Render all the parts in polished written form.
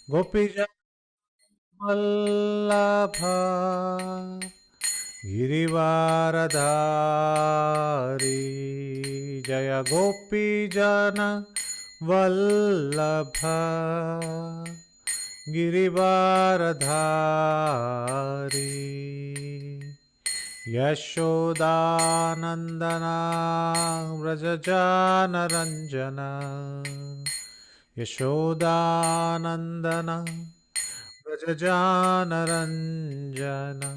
गोपीजन वल्लभ गिरिवारधारी जय गोपीजन वल्लभ गिरिवारधारी यशोदानन्दना व्रजजानरञ्जना यशोदानन्दना व्रजजानरञ्जना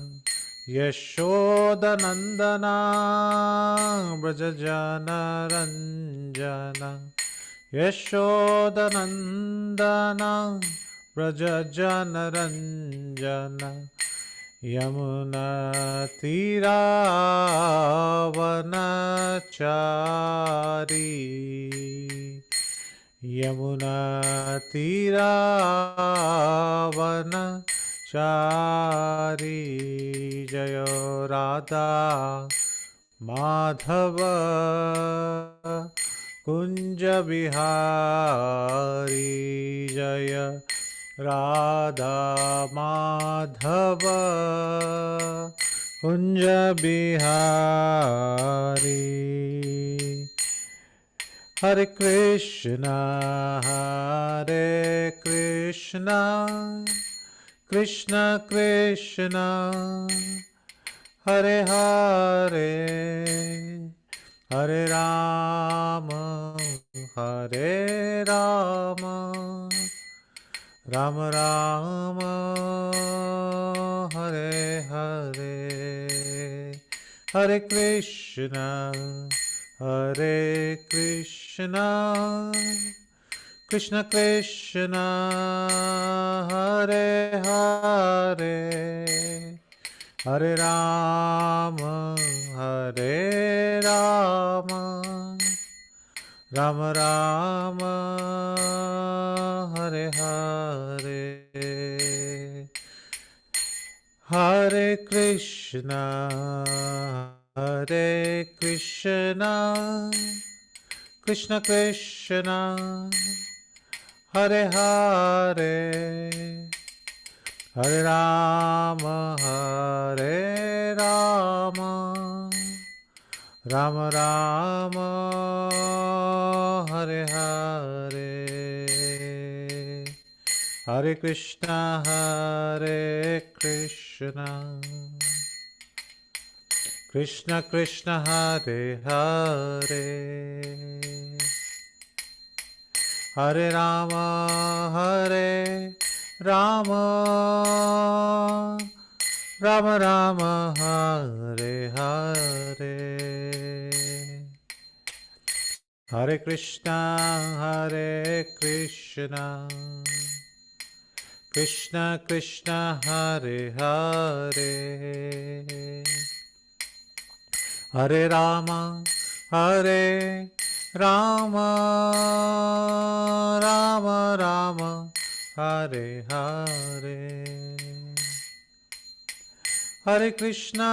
यशोदनन्दना व्रजजानरञ्जना यशोदनन्दना व्रजजानरञ्जना यमुनातीरावनचारी यमुनातीरावनचारी जय राधा माधव कुंज बिहारी जय राधा माधव कुंज बिहारी हरे कृष्णा कृष्ण कृष्ण हरे हरे हरे राम राम राम हरे हरे हरे कृष्णा कृष्ण कृष्ण हरे हरे हरे राम राम राम हरे हरे हरे कृष्णा कृष्ण कृष्ण हरे हरे हरे राम राम राम हरे हरे हरे कृष्णा कृष्ण कृष्ण हरे हरे हरे राम राम राम हरे हरे हरे कृष्णा कृष्ण कृष्ण हरे हरे हरे राम राम राम हरे हरे हरे कृष्णा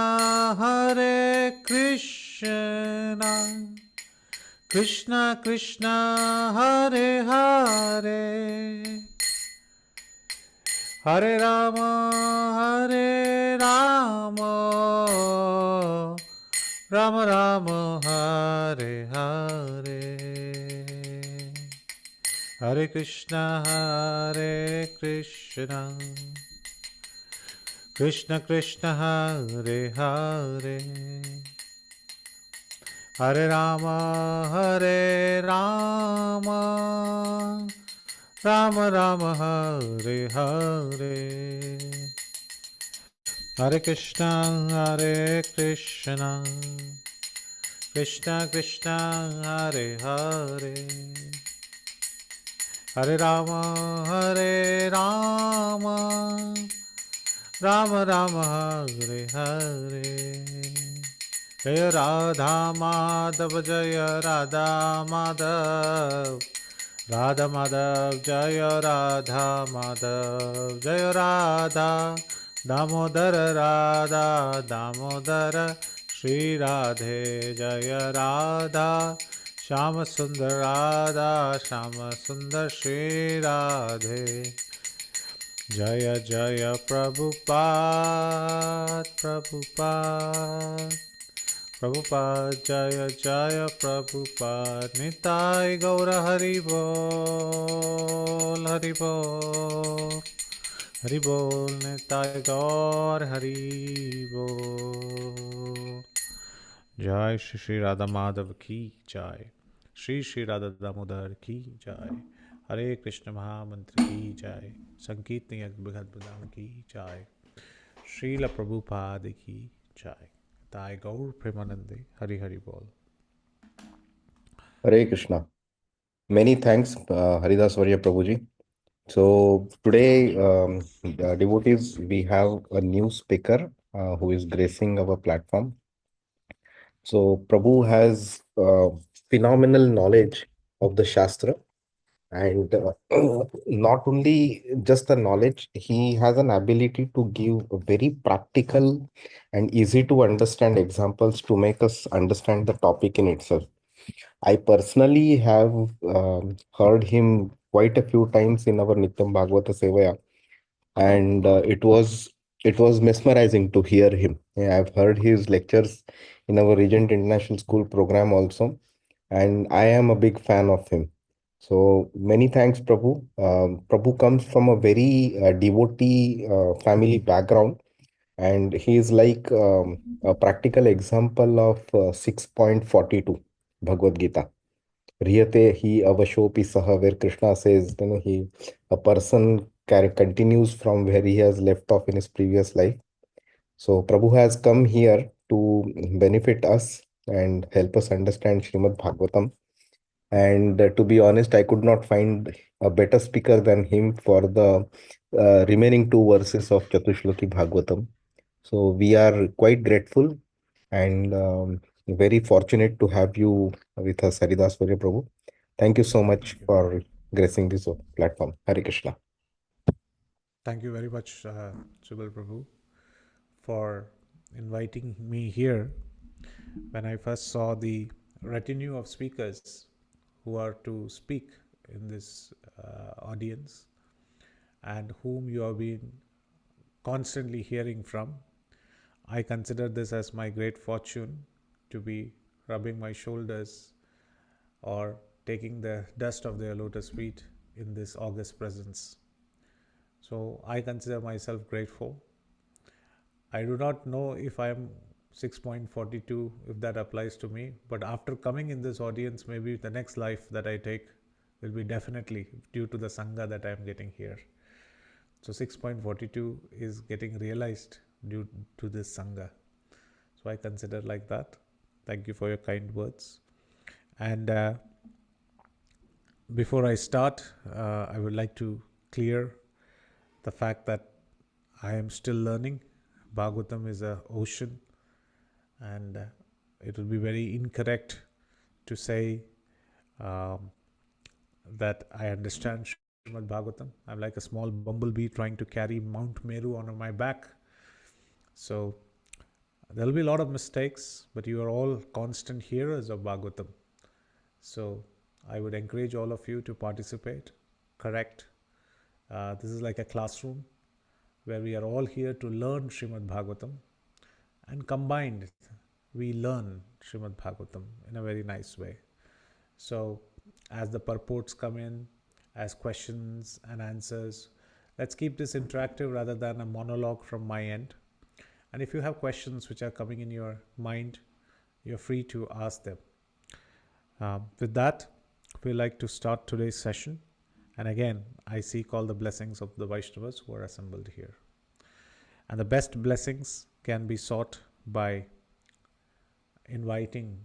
कृष्ण कृष्ण हरे हरे हरे राम राम राम हरे हरे हरे कृष्णा कृष्ण कृष्ण हरे हरे हरे राम राम राम हरे हरे हरे कृष्णा कृष्ण कृष्ण हरे हरे हरे राम राम राम हरे हरे जय राधा माधव जय राधा माधव राधा माधव जय राधा माधव जय राधा दामोदर राधा दामोदर श्री राधे जय राधा श्याम सुंदर राधा श्याम सुंदर Shri Radhe Jaya Jaya Prabhupada, Prabhupada, Prabhupada, Jaya Jaya Prabhupada, Nitai Gaura Haribol, Haribol, Haribol, Nitai Gaur Haribol. Jai Shri Shri Radha Madhav Ki Jai, Shri Shri Radha Damodar Ki Jai, Hare Krishna Mahamantra Ki Jai, Sankirtani Bhagavatam Ki Jai, Srila Prabhupada Ki Jai, Thai Gaur Premanande, Hari Hari Bol. Hare Krishna. Many thanks, Haridas Varya Prabhuji. So today, devotees, we have a new speaker who is gracing our platform. So Prabhu has phenomenal knowledge of the Shastra, and not only just the knowledge, he has an ability to give a very practical and easy to understand examples to make us understand the topic in itself. I personally have heard him quite a few times in our Nityam Bhagavata Sevaya, and it was mesmerizing to hear him. Yeah, I've heard his lectures in our Regent International School program also, and I am a big fan of him. So many thanks, Prabhu. Prabhu comes from a very devotee family background, and he is like a practical example of 6.42 Bhagavad Gita. Riyate he avashopi saha, where Krishna says, a person continues from where he has left off in his previous life. So Prabhu has come here to benefit us and help us understand Srimad Bhagavatam. And to be honest, I could not find a better speaker than him for the remaining two verses of Chatushloki Bhagavatam. So we are quite grateful and very fortunate to have you with us, Haridas Varya Prabhu. Thank you so much Thank you. for gracing this platform. Hare Krishna. Thank you very much, Subal Prabhu, for inviting me here. When I first saw the retinue of speakers who are to speak in this audience and whom you have been constantly hearing from, I consider this as my great fortune to be rubbing my shoulders or taking the dust of their lotus feet in this august presence. So I consider myself grateful. I do not know if I am 6.42, if that applies to me, but after coming in this audience, maybe the next life that I take will be definitely due to the Sangha that I am getting here. So 6.42 is getting realized due to this Sangha. So I consider like that. Thank you for your kind words. And before I start, I would like to clear the fact that I am still learning. Bhagavatam is an ocean, and it would be very incorrect to say um, that I understand Srimad Bhagavatam. I'm like a small bumblebee trying to carry Mount Meru on my back. So there'll be a lot of mistakes, but you are all constant hearers of Bhagavatam. So I would encourage all of you to participate, correct. This is like a classroom where we are all here to learn Srimad Bhagavatam, and combined we learn Srimad Bhagavatam in a very nice way. So, as the purports come in, as questions and answers, let's keep this interactive rather than a monologue from my end. And if you have questions which are coming in your mind, you're free to ask them. With that, we like to start today's session. And again, I seek all the blessings of the Vaishnavas who are assembled here. And the best blessings can be sought by inviting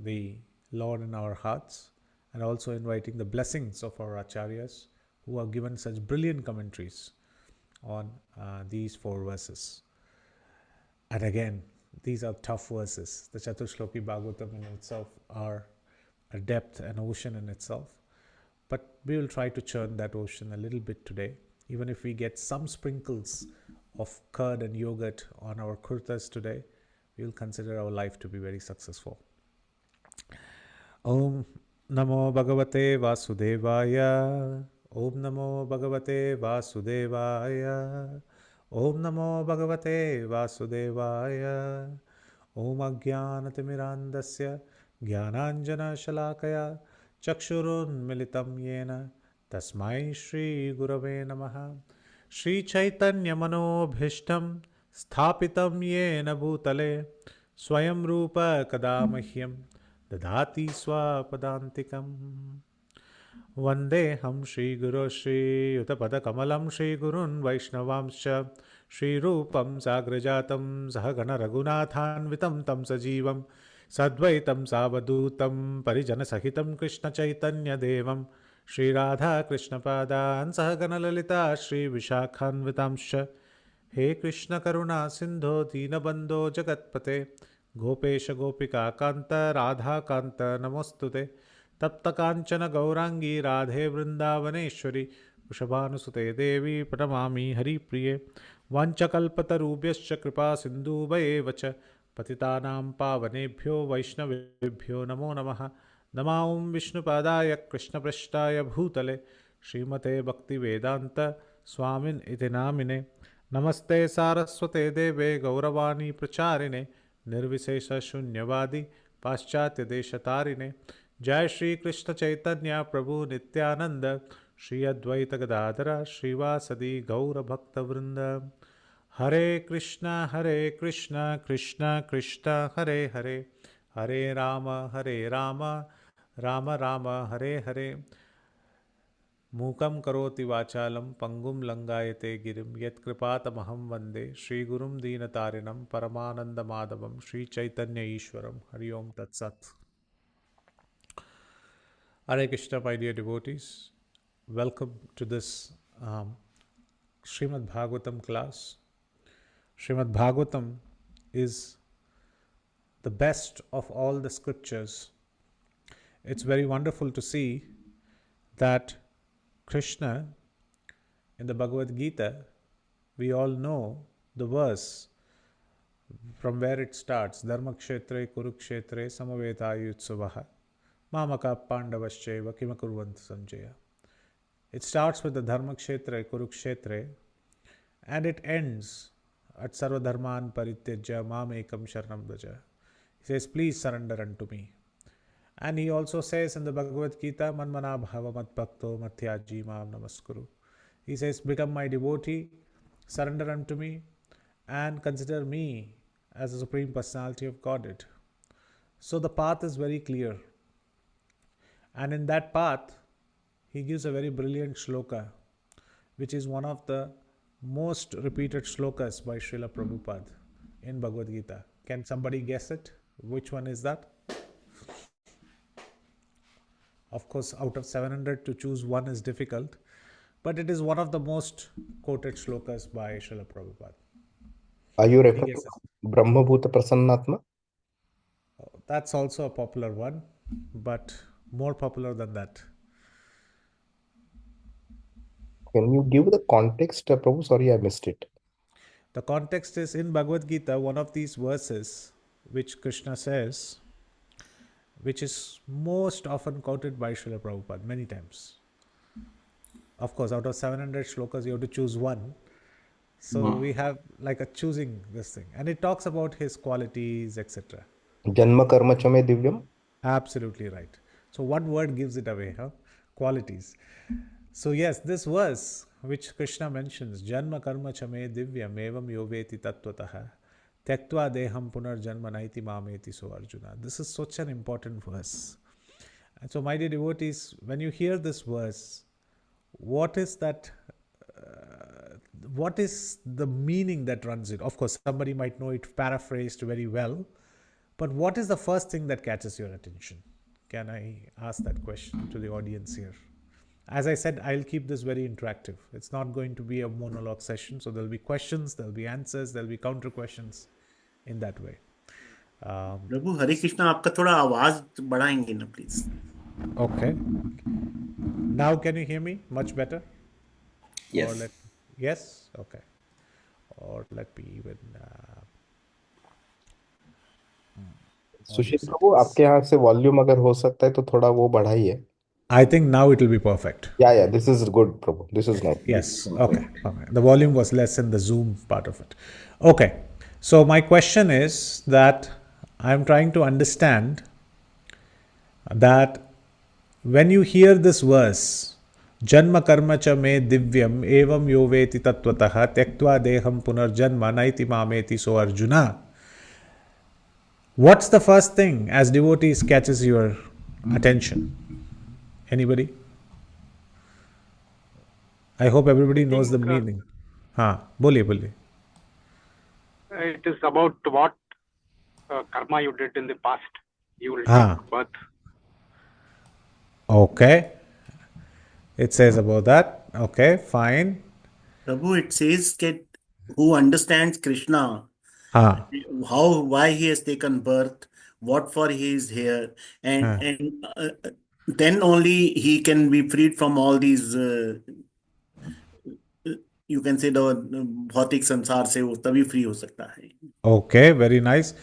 the Lord in our hearts and also inviting the blessings of our acharyas who have given such brilliant commentaries on these four verses. And again, these are tough verses. The Chatushloki Bhagavatam in itself are a depth, an ocean in itself. But we will try to churn that ocean a little bit today. Even if we get some sprinkles of curd and yogurt on our kurtas today, we will consider our life to be very successful. Om Namo Bhagavate Vasudevaya. Om Namo Bhagavate Vasudevaya. Om Namo Bhagavate Vasudevaya. Om Ajnanatimirandasya Jnananjana Shalakaya Chakshurunmilitam Yena Tasmai Shri Gurave Namaha. Shri Chaitanya Manobhishtam Sthapitam Yena Bhutale Swayam Rupa Kadamahyam Dadati Swapadantikam. वन्देऽहं श्रीगुरो श्रीयुतपदकमलं श्रीगुरुन् वैष्णवांश्च श्रीरूपं साग्रजातं सहगणरघुनाथान्वितं तं सजीवं सद्वैतं सावधूतं परिजनसहितं कृष्णचैतन्यदेवं श्रीराधाकृष्णपादान् सहगणललिता श्रीविशाखान्वितांश्च हे कृष्णकरुणा सिन्धो दीनबन्धो जगत्पते गोपेश गोपिकान्त राधाकान्त नमोऽस्तुते तप्त कांचन गौरांगी राधे वृंदावनेश्वरी वृषभानुसुते देवी प्रणमामि हरिप्रिये वाञ्छकल्पतरुभ्यश्च कृपा सिन्धुभयेव च पतितानां पावनेभ्यो वैष्णवेभ्यो नमो नमः। नमां विष्णुपादाय कृष्णपृष्ठाय भूतले श्रीमते भक्तिवेदान्त स्वामिन् इति नामिने। नमस्ते सारस्वते देवे गौरवाणी प्रचारिणे निर्विशेष शून्यवादी पाश्चात्यदेशतारिणे। जय श्री कृष्ण चैतन्य प्रभु नित्यानंद श्री अद्वैत गदाधर श्रीवासदि गौर भक्त वृंद। हरे कृष्णा कृष्णा कृष्णा हरे हरे, हरे राम राम राम हरे हरे। मूकं करोति वाचालं पंगुं लंगायते गिरिं यत्कृपातमहं वन्दे श्रीगुरुं दीनतारिणं परमानन्दमाधवं श्रीचैतन्य ईश्वरं। हरि ओम तत्सत्। Hare Krishna, my dear devotees. Welcome to this Srimad Bhagavatam class. Srimad Bhagavatam is the best of all the scriptures. It's very wonderful to see that Krishna in the Bhagavad Gita, we all know the verse from where it starts. Dharmakshetre Kurukshetre Samavetayutsavaha Mamaka Pandavascheva Kimakurvant Sanjaya. It starts with the Dharmakshetra Kurukshetra and it ends at Sarvadharman Parityajya Mam Ekam Sharanam Vraja. He says, please surrender unto me. And he also says in the Bhagavad Gita, Manmana Bhava Mat Bhakto Matyaji Mam Namaskuru. He says, become my devotee, surrender unto me, and consider me as the Supreme Personality of Godhead. So the path is very clear. And in that path, he gives a very brilliant shloka, which is one of the most repeated shlokas by Srila Prabhupada in Bhagavad Gita. Can somebody guess it? Which one is that? Of course, out of 700 to choose one is difficult, but it is one of the most quoted shlokas by Srila Prabhupada. Are you Any referring guesses? to Brahmabhuta Prasannatma? That's also a popular one, but more popular than that. Can you give the context, Prabhu? Sorry, I missed it. The context is in Bhagavad Gita, one of these verses which Krishna says, which is most often quoted by Srila Prabhupada many times. Of course, out of 700 shlokas, you have to choose one. So we have like a choosing this thing. And it talks about his qualities, etc. Janma karma chame divyam? Absolutely right. So one word gives it away, huh? Qualities. So yes, this verse which Krishna mentions, Janma karma chame divyam evam yoveti tattvataha tyaktva deham punar janma naiti mameti so Arjuna. This is such an important verse. And so my dear devotees, when you hear this verse, what is that? What is the meaning that runs it? Of course, somebody might know it paraphrased very well, but what is the first thing that catches your attention? Can I ask that question to the audience here? As I said, I'll keep this very interactive. It's not going to be a monologue session. So there'll be questions, there'll be answers, there'll be counter questions in that way. प्रभु हरे कृष्णा, आपका थोड़ा आवाज बढ़ाएंगे ना please? Okay. Now can you hear me much better? Yes. Yes? Okay. Or let me even सुशील प्रभु, आपके यहाँ से volume अगर हो सकता है तो थोड़ा वो बढ़ाइए. I think now it will be perfect. Yeah, this is good, Prabhu. This is nice. Yes. Okay. Okay. The volume was less in the Zoom part of it. Okay. So my question is that I'm trying to understand that when you hear this verse, Janma karma cha me divyam evam yo veti tattvataha tyaktva deham punarjanma naiti mameti so Arjuna. What's the first thing as devotees catches your attention? Anybody? I hope everybody I knows the think meaning. हाँ बोलिए बोलिए. it is about what karma you did in the past. You will हाँ. take birth. Okay. It says about that. Okay, fine. Prabhu, it says that who understands Krishna, हाँ. why he has taken birth, what for he is here, हाँ. and then only he can be freed from all these. You can say the भौतिक संसार से वो तभी free हो सकता है. Okay, very nice.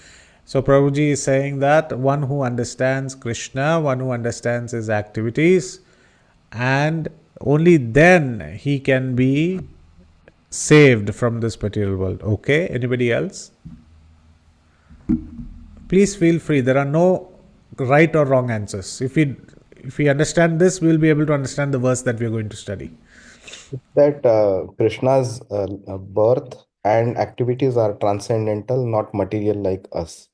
So Prabhuji is saying that one who understands Krishna, one who understands his activities, and only then he can be saved from this material world. Okay, anybody else? Please feel free. There are no right or wrong answers. If we understand this, we'll be able to understand the verse that we are going to study. That Krishna's birth and activities are transcendental, not material like us.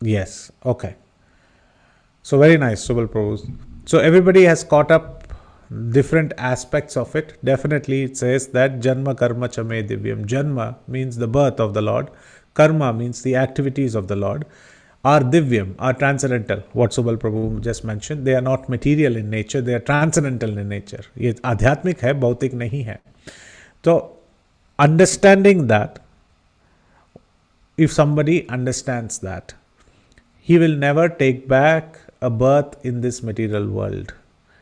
Yes. Okay. So very nice, Subal Prabhu. So everybody has caught up different aspects of it. Definitely it says that Janma Karma Chame Divyam. Janma means the birth of the Lord. Karma means the activities of the Lord. Are Divyam, are transcendental. What Subal Prabhu just mentioned. They are not material in nature. They are transcendental in nature. ये आध्यात्मिक है, भौतिक नहीं है. So understanding that, if somebody understands that, he will never take back a birth in this material world.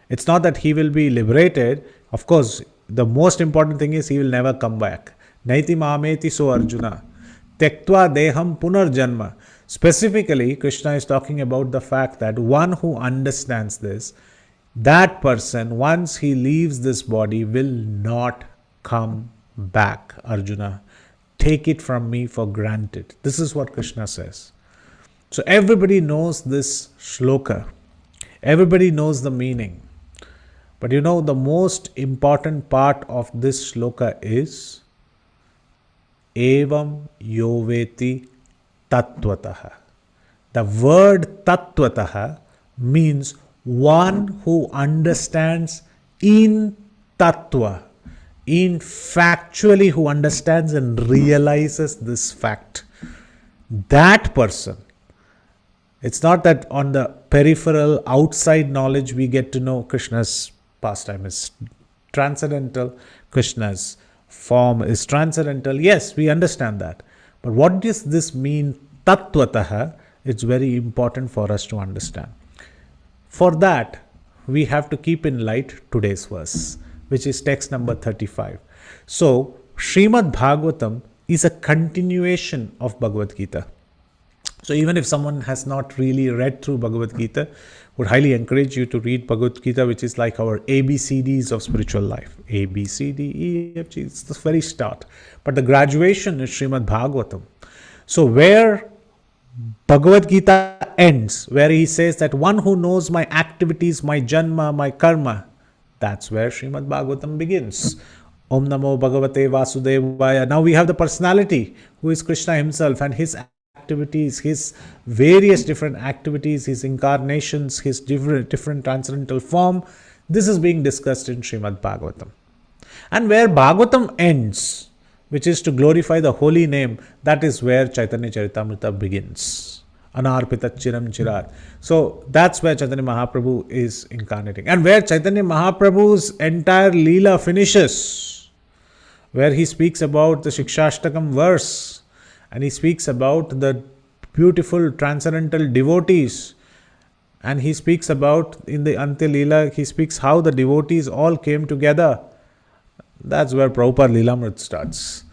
It's not that he will be liberated. Of course, the most important thing is he will never come back. Naiti mameti so Arjuna. Tektva deham punarjanma. Specifically, Krishna is talking about the fact that one who understands this, that person, once he leaves this body, will not come back, Arjuna. Take it from me for granted. This is what Krishna says. So everybody knows this shloka. Everybody knows the meaning. But you know, the most important part of this shloka is Evam Yoveti Tattvataha. The word Tattvataha means one who understands in Tattva, in factually, who understands and realizes this fact. That person. It's not that on the peripheral, outside knowledge we get to know Krishna's pastime is transcendental, Krishna's form is transcendental. Yes, we understand that. But what does this mean tattvataha? It's very important for us to understand. For that, we have to keep in light today's verse, which is text number 35. So, Srimad Bhagavatam is a continuation of Bhagavad Gita. So even if someone has not really read through Bhagavad Gita, would highly encourage you to read Bhagavad Gita, which is like our ABCDs of spiritual life. A, B, C, D, E, F, G. It's the very start. But the graduation is Srimad Bhagavatam. So where Bhagavad Gita ends, where he says that one who knows my activities, my janma, my karma, that's where Srimad Bhagavatam begins. Om Namo Bhagavate Vasudevaya. Now we have the personality who is Krishna himself and his activities, his various different activities, his incarnations, his different transcendental form. This is being discussed in Srimad Bhagavatam. And where Bhagavatam ends, which is to glorify the holy name, that is where Chaitanya Charitamrita begins. Anarpita Chiram Chirat. So that's where Chaitanya Mahaprabhu is incarnating. And where Chaitanya Mahaprabhu's entire Leela finishes, where he speaks about the Shikshashtakam verse, and he speaks about the beautiful transcendental devotees. And he speaks about, in the Antya Leela, he speaks how the devotees all came together. That's where Prabhupada Leelamrit starts.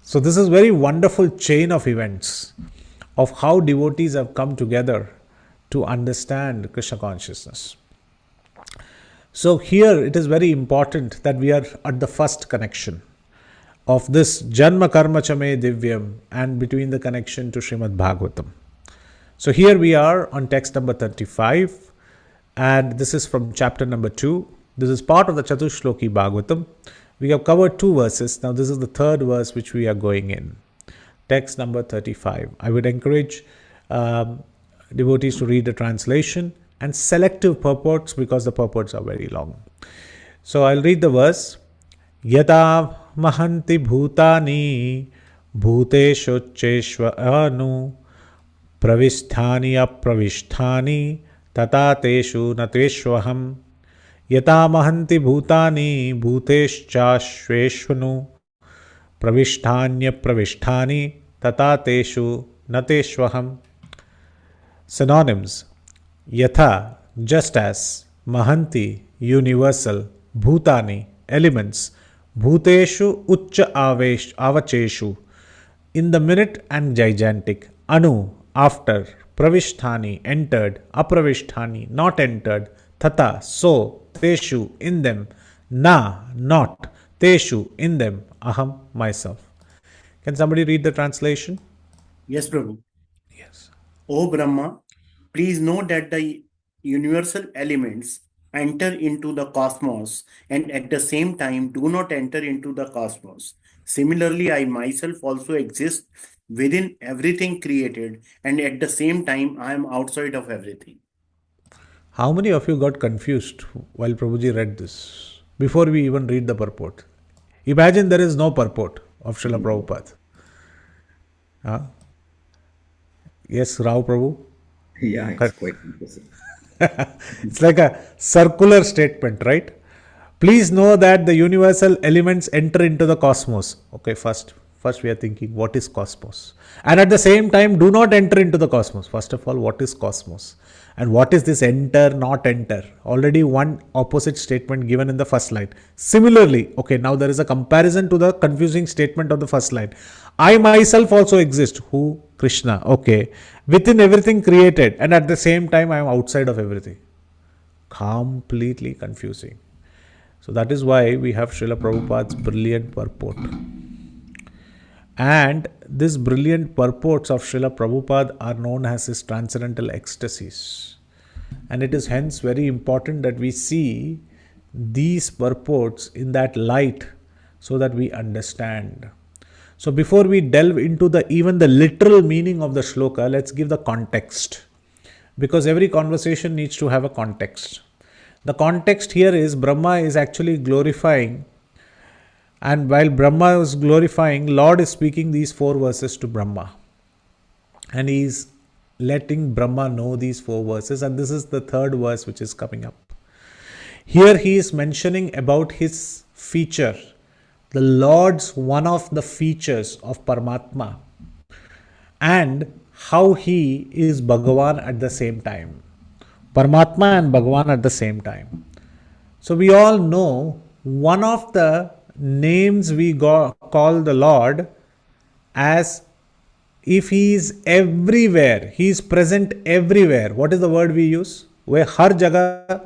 So this is very wonderful chain of events of how devotees have come together to understand Krishna consciousness. So here it is very important that we are at the first connection of this Janma Karma Chame Divyam and between the connection to Srimad Bhagavatam. So here we are on text number 35, and this is from chapter number 2. This is part of the Chatushloki Bhagavatam. We have covered 2 verses. Now this is the 3rd verse which we are going in. Text number 35. I would encourage devotees to read the translation and selective purports because the purports are very long. So I'll read the verse. Yata mahanti bhutani bhuteshocheshvanu pravisthani apravisthani tata teshu nateshvaham yata mahanti bhutani bhuteschashveshvanu pravisthanya pravisthani tata teshu nateshvaham. Synonyms: Yatha, just as; Mahanti, universal; Bhutani, elements; Bhuteshu Uccha Avacheshu, in the minute and gigantic; Anu, after; Pravisthani, entered; Apravisthani, not entered; Tata, so; Teshu, in them; Na, not; Teshu, in them; Aham, myself. Can somebody read the translation? Yes, Prabhu. Yes. O Brahma, please know that the universal elements enter into the cosmos and at the same time do not enter into the cosmos. Similarly, I myself also exist within everything created, and at the same time I am outside of everything. How many of you got confused while Prabhuji read this before we even read the purport? Imagine there is no purport of Srila Prabhupada. Yes, Rao Prabhu? Yeah, it's quite impressive. It's like a circular statement, right? Please know that the universal elements enter into the cosmos. Okay, first we are thinking, what is cosmos? And at the same time, do not enter into the cosmos. First of all, what is cosmos? And what is this enter, not enter? Already one opposite statement given in the first line. Similarly, okay, now there is a comparison to the confusing statement of the first line. I myself also exist. Who? Krishna. Okay. Within everything created, and at the same time I am outside of everything. Completely confusing. So that is why we have Srila Prabhupada's brilliant purport. And these brilliant purports of Srila Prabhupada are known as his transcendental ecstasies. And it is hence very important that we see these purports in that light so that we understand. So before we delve into even the literal meaning of the shloka, let's give the context. Because every conversation needs to have a context. The context here is Brahma is actually glorifying, and while Brahma is glorifying, Lord is speaking these 4 verses to Brahma. And he is letting Brahma know these 4 verses, and this is the 3rd verse which is coming up. Here he is mentioning about his feature, the Lord's one of the features of Paramatma, and how he is Bhagavan at the same time. Paramatma and Bhagavan at the same time. So we all know one of the names we call the Lord as if he is everywhere, he is present everywhere. What is the word we use? वह हर जगह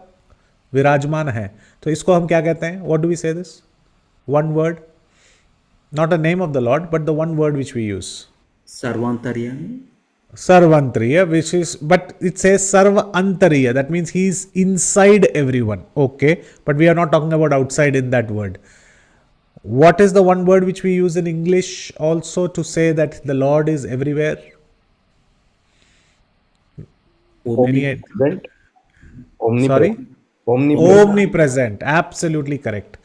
विराजमान है. तो इसको हम क्या कहते हैं? What do we say this? One word, not a name of the Lord, but the one word which we use. Sarvantaryami. Sarvantariya, which is, but it says Sarvantariya. That means he is inside everyone. Okay, but we are not talking about outside in that word. What is the one word which we use in English also to say that the Lord is everywhere? Omnipresent. Sorry? Omnipresent. Absolutely correct.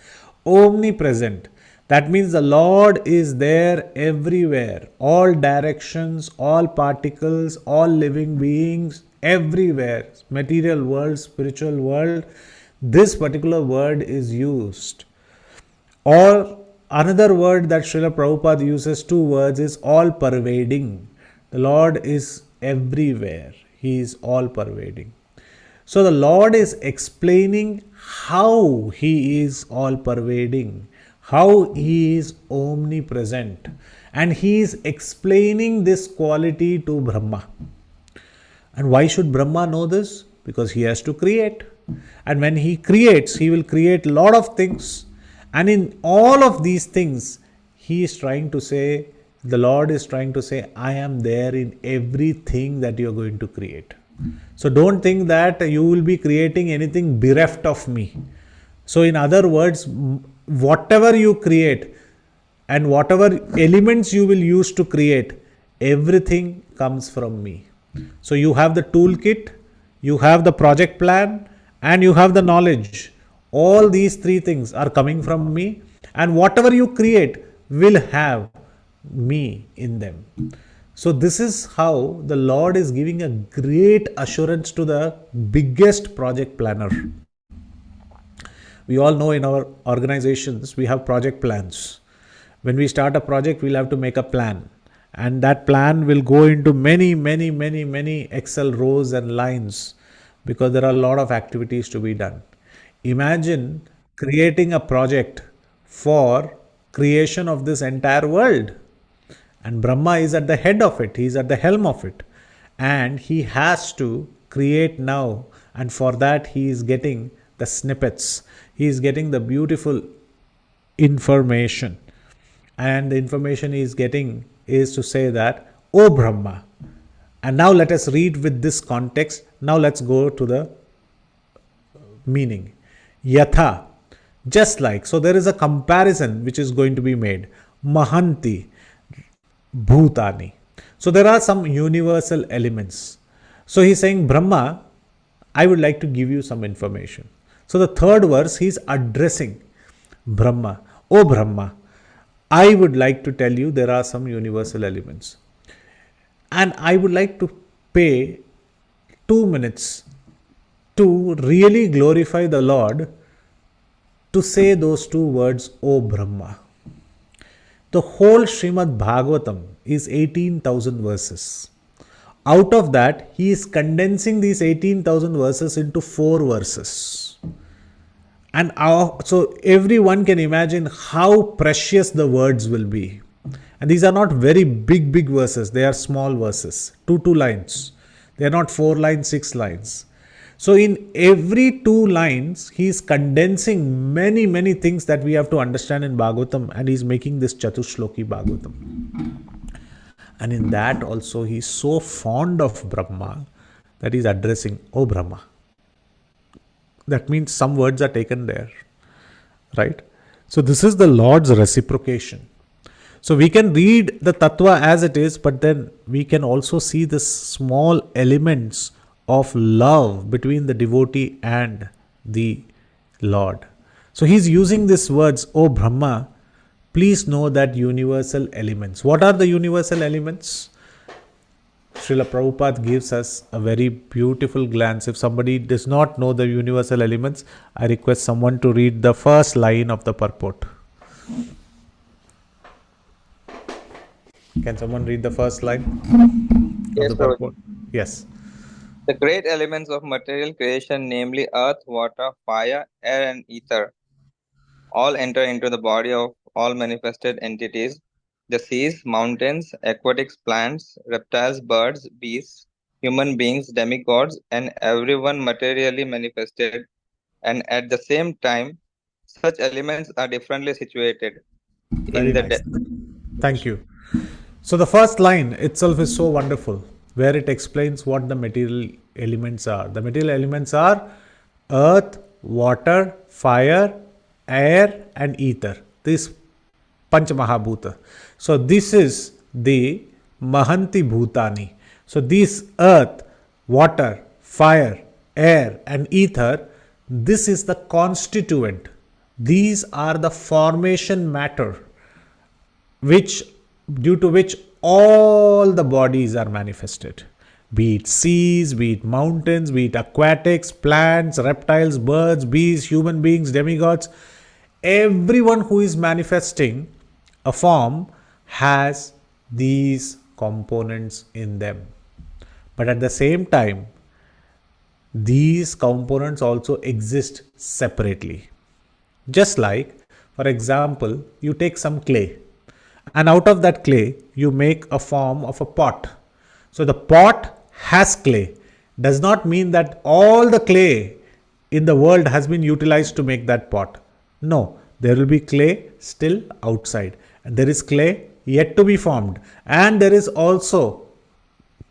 Omnipresent. That means the Lord is there everywhere. All directions, all particles, all living beings, everywhere. Material world, spiritual world. This particular word is used. Or another word that Srila Prabhupada uses, 2 words, is all pervading. The Lord is everywhere. He is all pervading. So the Lord is explaining how he is all pervading, how he is omnipresent, and he is explaining this quality to Brahma. And why should Brahma know this? Because he has to create. And when he creates, he will create a lot of things. And in all of these things, he is trying to say, the Lord is trying to say, I am there in everything that you are going to create. So don't think that you will be creating anything bereft of me. So in other words, whatever you create and whatever elements you will use to create, everything comes from me. So you have the toolkit, you have the project plan, and you have the knowledge. All these three things are coming from me, and whatever you create will have me in them. So this is how the Lord is giving a great assurance to the biggest project planner. We all know in our organizations, we have project plans. When we start a project, we'll have to make a plan. And that plan will go into many Excel rows and lines because there are a lot of activities to be done. Imagine creating a project for creation of this entire world. And Brahma is at the head of it. He is at the helm of it. And he has to create now. And for that, he is getting the snippets. He is getting the beautiful information. And the information he is getting is to say that, O Brahma. And now let us read with this context. Now let's go to the meaning. Yatha, just like. So there is a comparison which is going to be made. Mahanti, Bhutani. So there are some universal elements. So he's saying, Brahma, I would like to give you some information. So the third verse, he's addressing Brahma. O Brahma, I would like to tell you there are some universal elements. And I would like to pay 2 minutes to really glorify the Lord to say those two words, O Brahma. The whole Srimad Bhagavatam is 18,000 verses. Out of that, he is condensing these 18,000 verses into 4 verses. And so everyone can imagine how precious the words will be. And these are not very big verses. They are small verses, 2 lines. They are not 4 lines, 6 lines. So in every 2 lines, he is condensing many things that we have to understand in Bhagavatam, and he is making this Chatushloki Bhagavatam. And in that also, he is so fond of Brahma that he is addressing, O Brahma. That means some words are taken there, right? So this is the Lord's reciprocation. So we can read the Tattva as it is, but then we can also see the small elements of love between the devotee and the Lord. So he's using these words, O Brahma, please know that universal elements. What are the universal elements? Srila Prabhupada gives us a very beautiful glance. If somebody does not know the universal elements, I request someone to read the first line of the purport. Can someone read the first line Yes, of the purport? Yes. The great elements of material creation, namely earth, water, fire, air, and ether, all enter into the body of all manifested entities. The seas, mountains, aquatic plants, reptiles, birds, beasts, human beings, demigods, and everyone materially manifested. And at the same time, such elements are differently situated. Very nice. Thank you. So the first line itself is so wonderful, where it explains what the material elements are. The material elements are earth, water, fire, air, and ether. This Pancha Mahabhuta. So this is the Mahanti Bhutani. So these earth, water, fire, air, and ether, this is the constituent. These are the formation matter due to which all the bodies are manifested. Be it seas, be it mountains, be it aquatics, plants, reptiles, birds, beasts, human beings, demigods. Everyone who is manifesting a form has these components in them. But at the same time, these components also exist separately. Just like, for example, you take some clay, and out of that clay, you make a form of a pot. So the pot has clay. Does not mean that all the clay in the world has been utilized to make that pot? No, there will be clay still outside, and there is clay yet to be formed, and there is also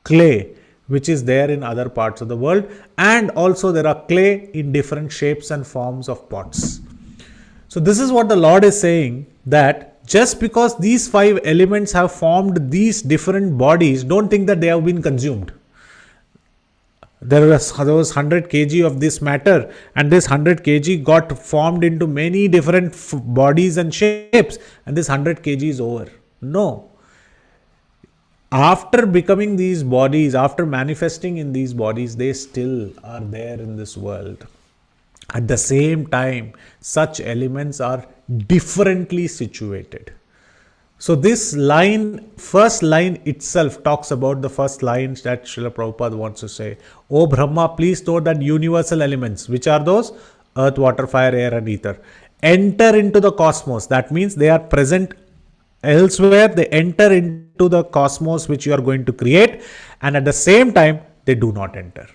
clay which is there in other parts of the world, and also there are clay in different shapes and forms of pots. So this is what the Lord is saying, that just because these 5 elements have formed these different bodies, don't think that they have been consumed. There was 100 kg of this matter, and this 100 kg got formed into many different bodies and shapes, and this 100 kg is over. No. After becoming these bodies, after manifesting in these bodies, they still are there in this world. At the same time, such elements are differently situated. So this line, first line itself talks about the first line that Srila Prabhupada wants to say. O Brahma, please note that universal elements, which are those? Earth, water, fire, air and ether, enter into the cosmos. That means they are present elsewhere. They enter into the cosmos which you are going to create, and at the same time, they do not enter.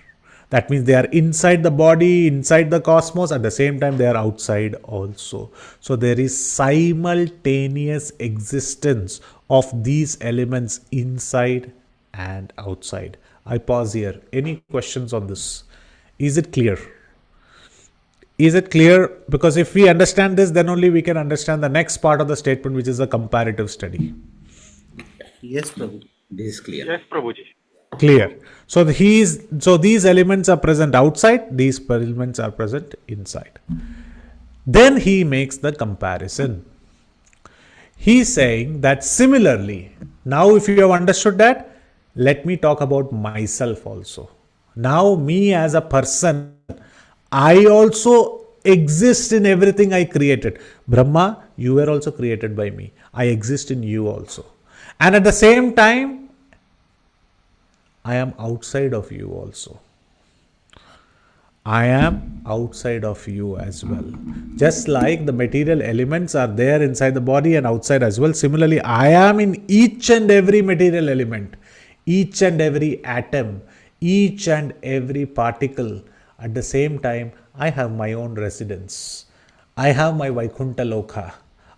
That means they are inside the body, inside the cosmos, at the same time they are outside also. So there is simultaneous existence of these elements inside and outside. I pause here. Any questions on this? Is it clear? Is it clear? Because if we understand this, then only we can understand the next part of the statement, which is the comparative study. Yes, Prabhu. This is clear. Yes, Prabhuji. Clear. So these elements are present outside, these elements are present inside. Then he makes the comparison. He's saying that similarly, now if you have understood that, let me talk about myself also. Now me as a person, I also exist in everything I created. Brahma, you were also created by me. I exist in you also. And at the same time, I am outside of you also. I am outside of you as well. Just like the material elements are there inside the body and outside as well, similarly, I am in each and every material element, each and every atom, each and every particle. At the same time, I have my own residence. I have my Vaikuntha Loka.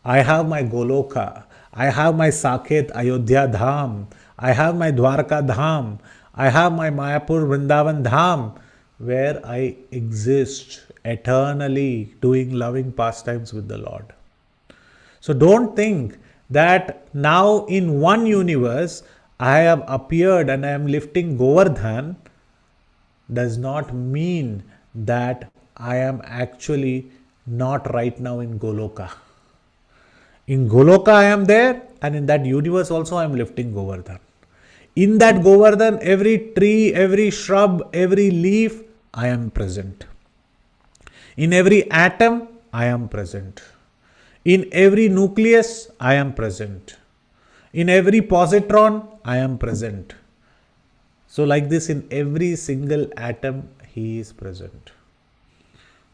I have my Goloka. I have my Saket Ayodhya Dham. I have my Dwarka Dham. I have my Mayapur Vrindavan Dham, where I exist eternally doing loving pastimes with the Lord. So don't think that now in one universe I have appeared and I am lifting Govardhan, does not mean that I am actually not right now in Goloka. In Goloka I am there, and in that universe also I am lifting Govardhan. In that Govardhan, every tree, every shrub, every leaf, I am present. In every atom, I am present. In every nucleus, I am present. In every positron, I am present. So like this, in every single atom, he is present.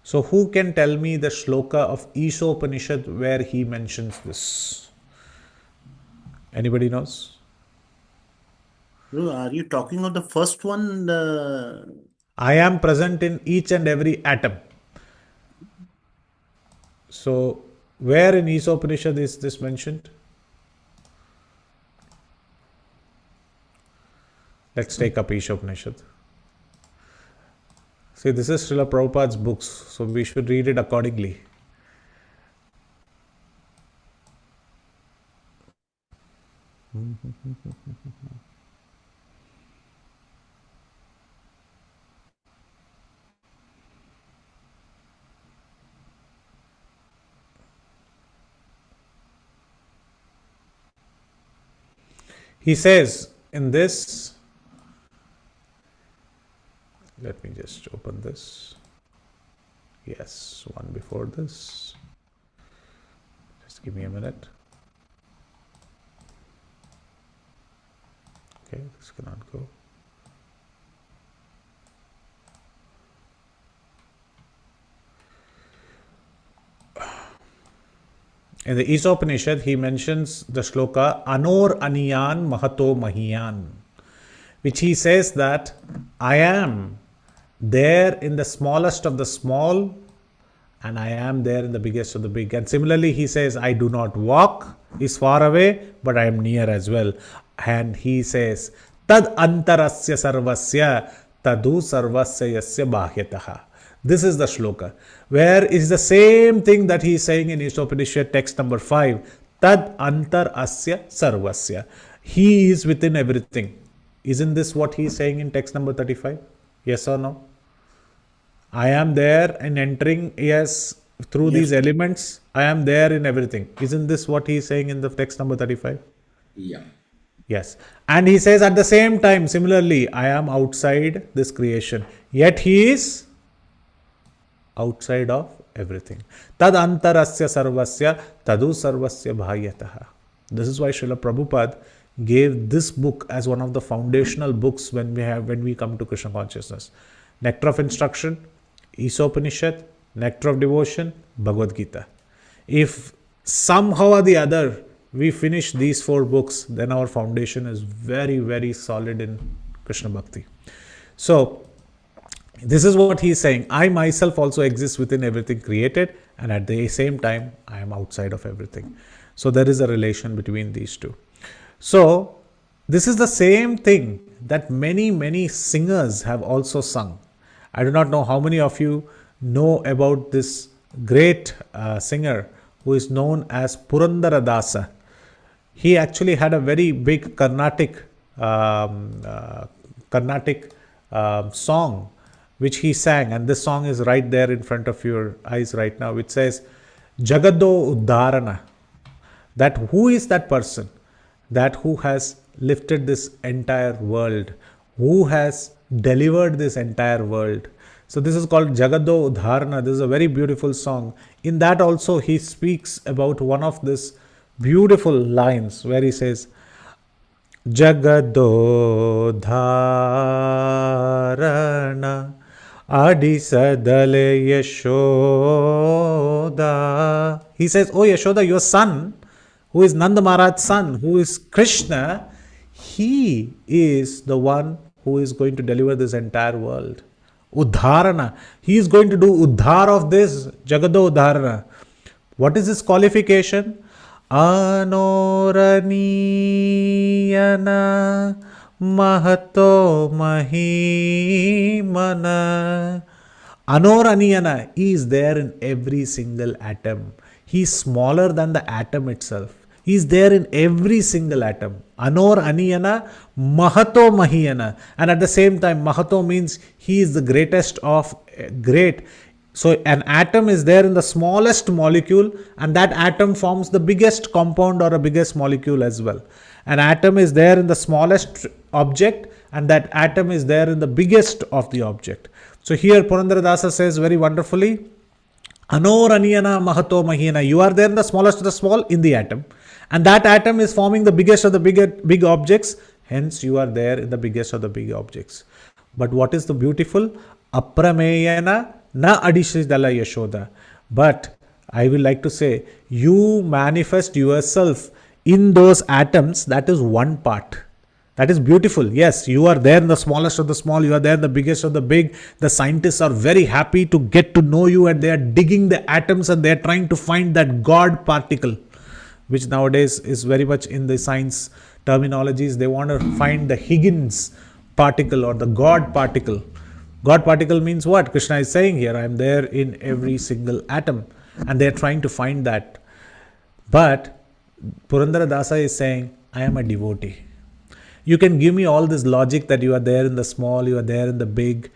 So who can tell me the shloka of Ishopanishad where he mentions this? Anybody knows? Are you talking of the first one? I am present in each and every atom. So, where in Ishopanishad is this mentioned? Let's take up Ishopanishad. See, this is Srila Prabhupada's books, so we should read it accordingly. He says in this, let me just open this. Yes, one before this. Just give me a minute. Okay, this cannot go. In the Ishopanishad, he mentions the shloka Anor Aniyan Mahato Mahiyan, which he says that I am there in the smallest of the small, and I am there in the biggest of the big. And similarly, he says, I do not walk, is far away, but I am near as well. And he says, Tad antarasya sarvasya tadu sarvasya yasya bahyataha. This is the shloka, where is the same thing that he is saying in Upanishad text number 5. Tad antar asya sarvasya. He is within everything. Isn't this what he is saying in text number 35? Yes or no? I am there and entering, yes, through these elements. I am there in everything. Isn't this what he is saying in the text number 35? Yeah. Yes. And he says at the same time, similarly, I am outside this creation. Yet he is outside of everything. Tad antarasya sarvasya tadu sarvasya bhahyataha. This is why Srila Prabhupada gave this book as one of the foundational books when we come to Krishna consciousness. Nectar of Instruction, Upanishad, Nectar of Devotion, Bhagavad Gita. If somehow or the other we finish these 4 books, then our foundation is very, very solid in Krishna Bhakti. So, this is what he is saying. I myself also exist within everything created, and at the same time, I am outside of everything. So, there is a relation between these two. So, this is the same thing that many, many singers have also sung. I do not know how many of you know about this great singer who is known as Purandara Dasa. He actually had a very big Carnatic song which he sang, and this song is right there in front of your eyes right now, which says Jagado Uddharana. That who is that person that who has lifted this entire world, who has delivered this entire world. So this is called Jagado Udharana. This is a very beautiful song. In that also he speaks about one of this beautiful lines where he says, Jagado Dharana Adisadale Yashoda. He says, oh Yashoda, your son, who is Nanda Maharaj's son, who is Krishna, he is the one who is going to deliver this entire world. Uddharana. He is going to do Uddhar of this, Jagado Uddharana. What is his qualification? Anoraniyana Mahato Mahimana. Anoraniyana. He is there in every single atom. He is smaller than the atom itself. He is there in every single atom. Anor Aniyana, Mahato Mahiyana. And at the same time, Mahato means he is the greatest of great. So an atom is there in the smallest molecule, and that atom forms the biggest compound or a biggest molecule as well. An atom is there in the smallest object, and that atom is there in the biggest of the object. So here Purandara Dasa says very wonderfully, Anoraniyana Mahato Mahiyana. You are there in the smallest of the small in the atom. And that atom is forming the biggest of the big objects. Hence, you are there in the biggest of the big objects. But what is the beautiful? Aprameyana na adishidala yashoda. But I will like to say, you manifest yourself in those atoms. That is one part. That is beautiful. Yes, you are there in the smallest of the small. You are there in the biggest of the big. The scientists are very happy to get to know you, and they are digging the atoms and they are trying to find that God particle, which nowadays is very much in the science terminologies. They want to find the Higgins particle or the God particle. God particle means what? Krishna is saying here, I am there in every single atom. And they are trying to find that. But Purandara Dasa is saying, I am a devotee. You can give me all this logic that you are there in the small, you are there in the big.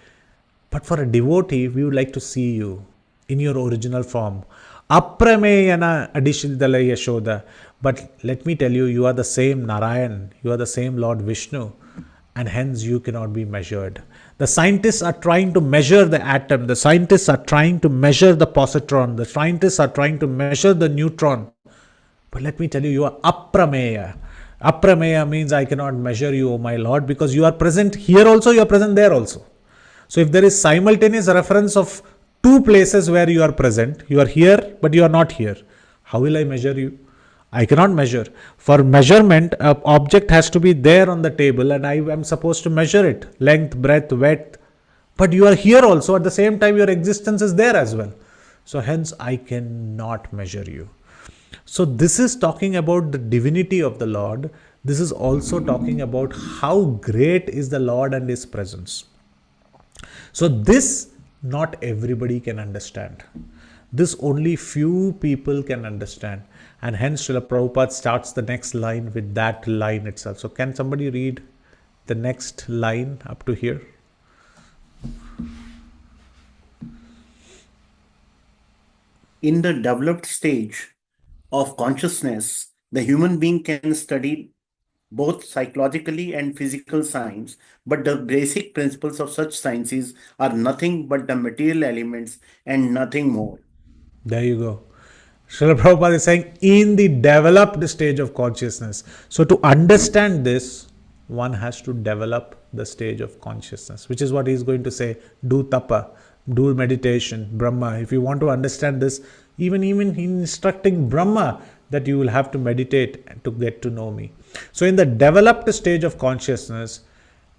But for a devotee, we would like to see you in your original form. Aprameyana adishidala yashoda. But let me tell you, you are the same Narayan, you are the same Lord Vishnu, and hence you cannot be measured. The scientists are trying to measure the atom, the scientists are trying to measure the positron, the scientists are trying to measure the neutron. But let me tell you, you are aprameya. Aprameya means I cannot measure you, O my Lord, because you are present here also, you are present there also. So if there is simultaneous reference of two places where you are present, you are here, but you are not here, how will I measure you? I cannot measure. For measurement, an object has to be there on the table and I am supposed to measure it. Length, breadth, width. But you are here also, at the same time your existence is there as well. So hence I cannot measure you. So this is talking about the divinity of the Lord. This is also talking about how great is the Lord and His presence. So this not everybody can understand. This only few people can understand. And hence Srila Prabhupada starts the next line with that line itself. So can somebody read the next line up to here? In the developed stage of consciousness, the human being can study both psychologically and physical science, but the basic principles of such sciences are nothing but the material elements and nothing more. There you go. Srila Prabhupada is saying in the developed stage of consciousness. So to understand this, one has to develop the stage of consciousness, which is what he is going to say. Do tapa, do meditation, Brahma. If you want to understand this, even instructing Brahma that you will have to meditate to get to know me. So in the developed stage of consciousness,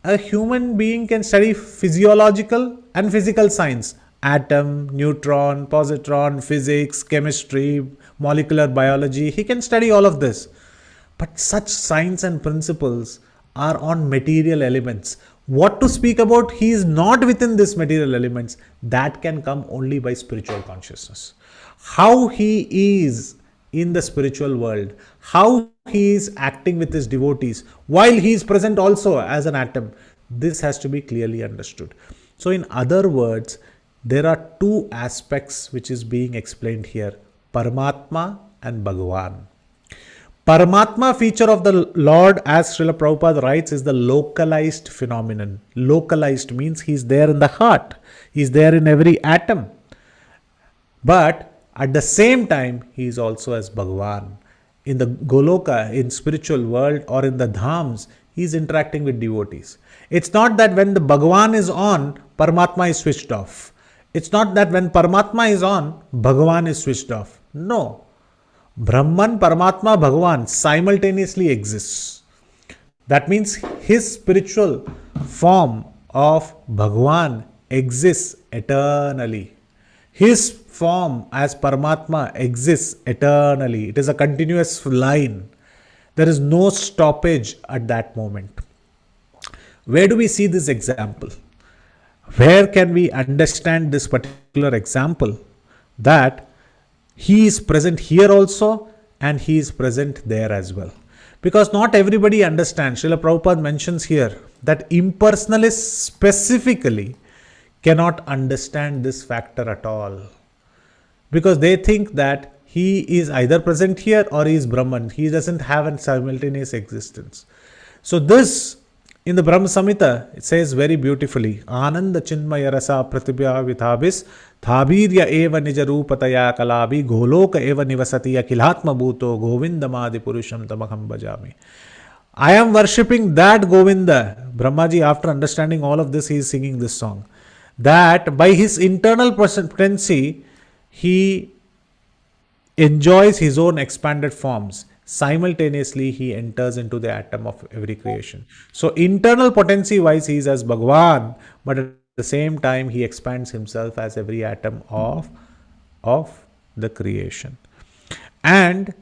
a human being can study physiological and physical science. Atom, neutron, positron, physics, chemistry, molecular biology. He can study all of this. But such science and principles are on material elements. What to speak about? He is not within this material elements. That can come only by spiritual consciousness. How he is in the spiritual world, how he is acting with his devotees, while he is present also as an atom. This has to be clearly understood. So in other words, there are two aspects which is being explained here, Paramatma and Bhagavan. Paramatma feature of the Lord, as Srila Prabhupada writes, is the localized phenomenon. Localized means he is there in the heart. He is there in every atom. But at the same time, he is also as Bhagavan. In the Goloka, in spiritual world or in the Dhams, he is interacting with devotees. It's not that when the Bhagavan is on, Paramatma is switched off. It's not that when Paramatma is on, Bhagavan is switched off. No. Brahman, Paramatma, Bhagavan simultaneously exists. That means his spiritual form of Bhagavan exists eternally. His form as Paramatma exists eternally. It is a continuous line. There is no stoppage at that moment. Where do we see this example? Where can we understand this particular example? That he is present here also and he is present there as well. Because not everybody understands. Srila Prabhupada mentions here that impersonalists specifically cannot understand this factor at all. Because they think that he is either present here or he is Brahman. He doesn't have a simultaneous existence. So this, in the Brahma Samhita, it says very beautifully, Ananda Chinmaya Rasa Pratibhya Vithabis Thabirya Eva Nijarupataya Kalabi Goloka Eva Nivasati Akilatma Bhuto Govindamadi Purusham Tamakham Bhajami. I am worshipping that Govinda. Brahmaji, after understanding all of this, he is singing this song. That by his internal potency, he enjoys his own expanded forms. Simultaneously, he enters into the atom of every creation. So, internal potency wise, he is as Bhagavan, but at the same time, he expands himself as every atom of the creation. And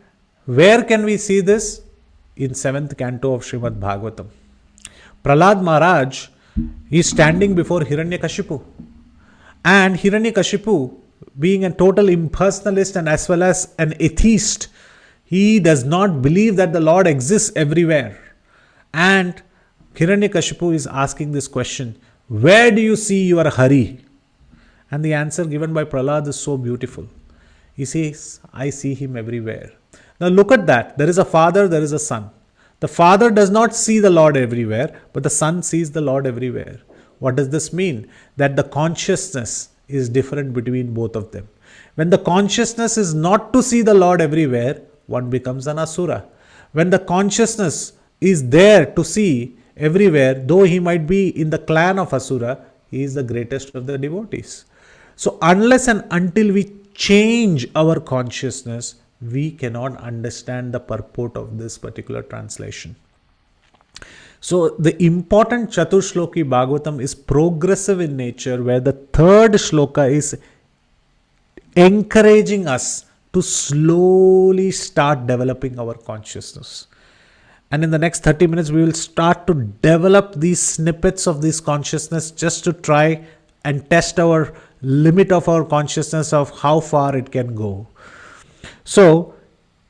where can we see this? In 7th Canto of Srimad Bhagavatam. Prahlad Maharaj is standing before Hiranyakashipu. And Hiranyakashipu, being a total impersonalist and as well as an atheist, he does not believe that the Lord exists everywhere. And Hiranyakashipu is asking this question, where do you see your Hari? And the answer given by Prahlad is so beautiful. He says, I see him everywhere. Now look at that. There is a father, there is a son. The father does not see the Lord everywhere, but the son sees the Lord everywhere. What does this mean? That the consciousness is different between both of them. When the consciousness is not to see the Lord everywhere, one becomes an asura. When the consciousness is there to see everywhere, though he might be in the clan of asura, he is the greatest of the devotees. So unless and until we change our consciousness, we cannot understand the purport of this particular translation. So the important Chaturshloki Bhagavatam is progressive in nature, where the third shloka is encouraging us to slowly start developing our consciousness. And in the next 30 minutes, we will start to develop these snippets of this consciousness just to try and test our limit of our consciousness of how far it can go. So,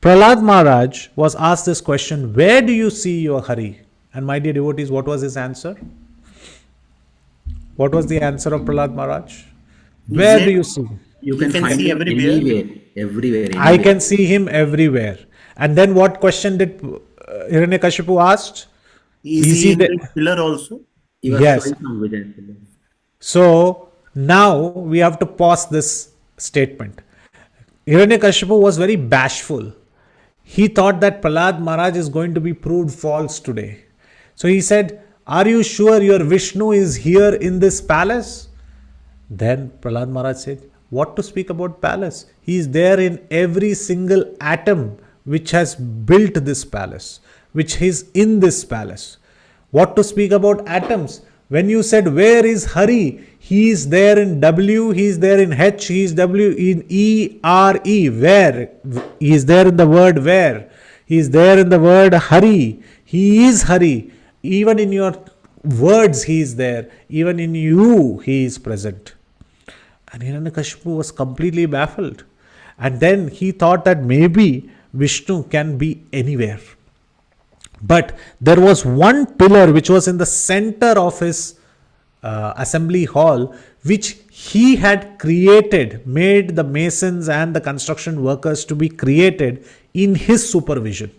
Prahlad Maharaj was asked this question, where do you see your Hari? And my dear devotees, what was his answer? What was the answer of Prahlad Maharaj? Where do you see? You You can can find see him everywhere. everywhere. I can see him everywhere. And then what question did Hiranyakashipu asked? Is he in there? the pillar also? He was Yes. showing some vision. So now we have to pause this statement. Hiranyakashipu was very bashful. He thought that Prahlad Maharaj is going to be proved false today. So he said, are you sure your Vishnu is here in this palace? Then Prahlad Maharaj said, what to speak about palace? He is there in every single atom which has built this palace, which is in this palace. What to speak about atoms? When you said, where is Hari? He is there in W, he is there in H, he is W in E, R, E. Where? He is there in the word where. He is there in the word Hari. He is Hari. Even in your words, he is there. Even in you, he is present. And Hiranyakashipu was completely baffled. And then he thought that maybe Vishnu can be anywhere. But there was one pillar which was in the center of his assembly hall, which he had created, made the masons and the construction workers to be created in his supervision.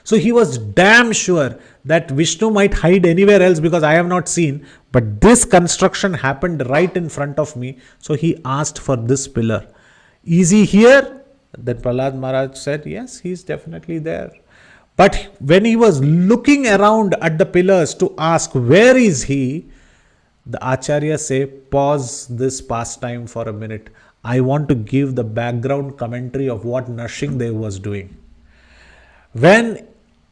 So he was damn sure that Vishnu might hide anywhere else because I have not seen, but this construction happened right in front of me. So he asked for this pillar. Is he here? Then Prahlad Maharaj said, yes, he is definitely there. But when he was looking around at the pillars to ask, where is he? The Acharya say, pause this pastime for a minute. I want to give the background commentary of what Narsimhadev was doing. When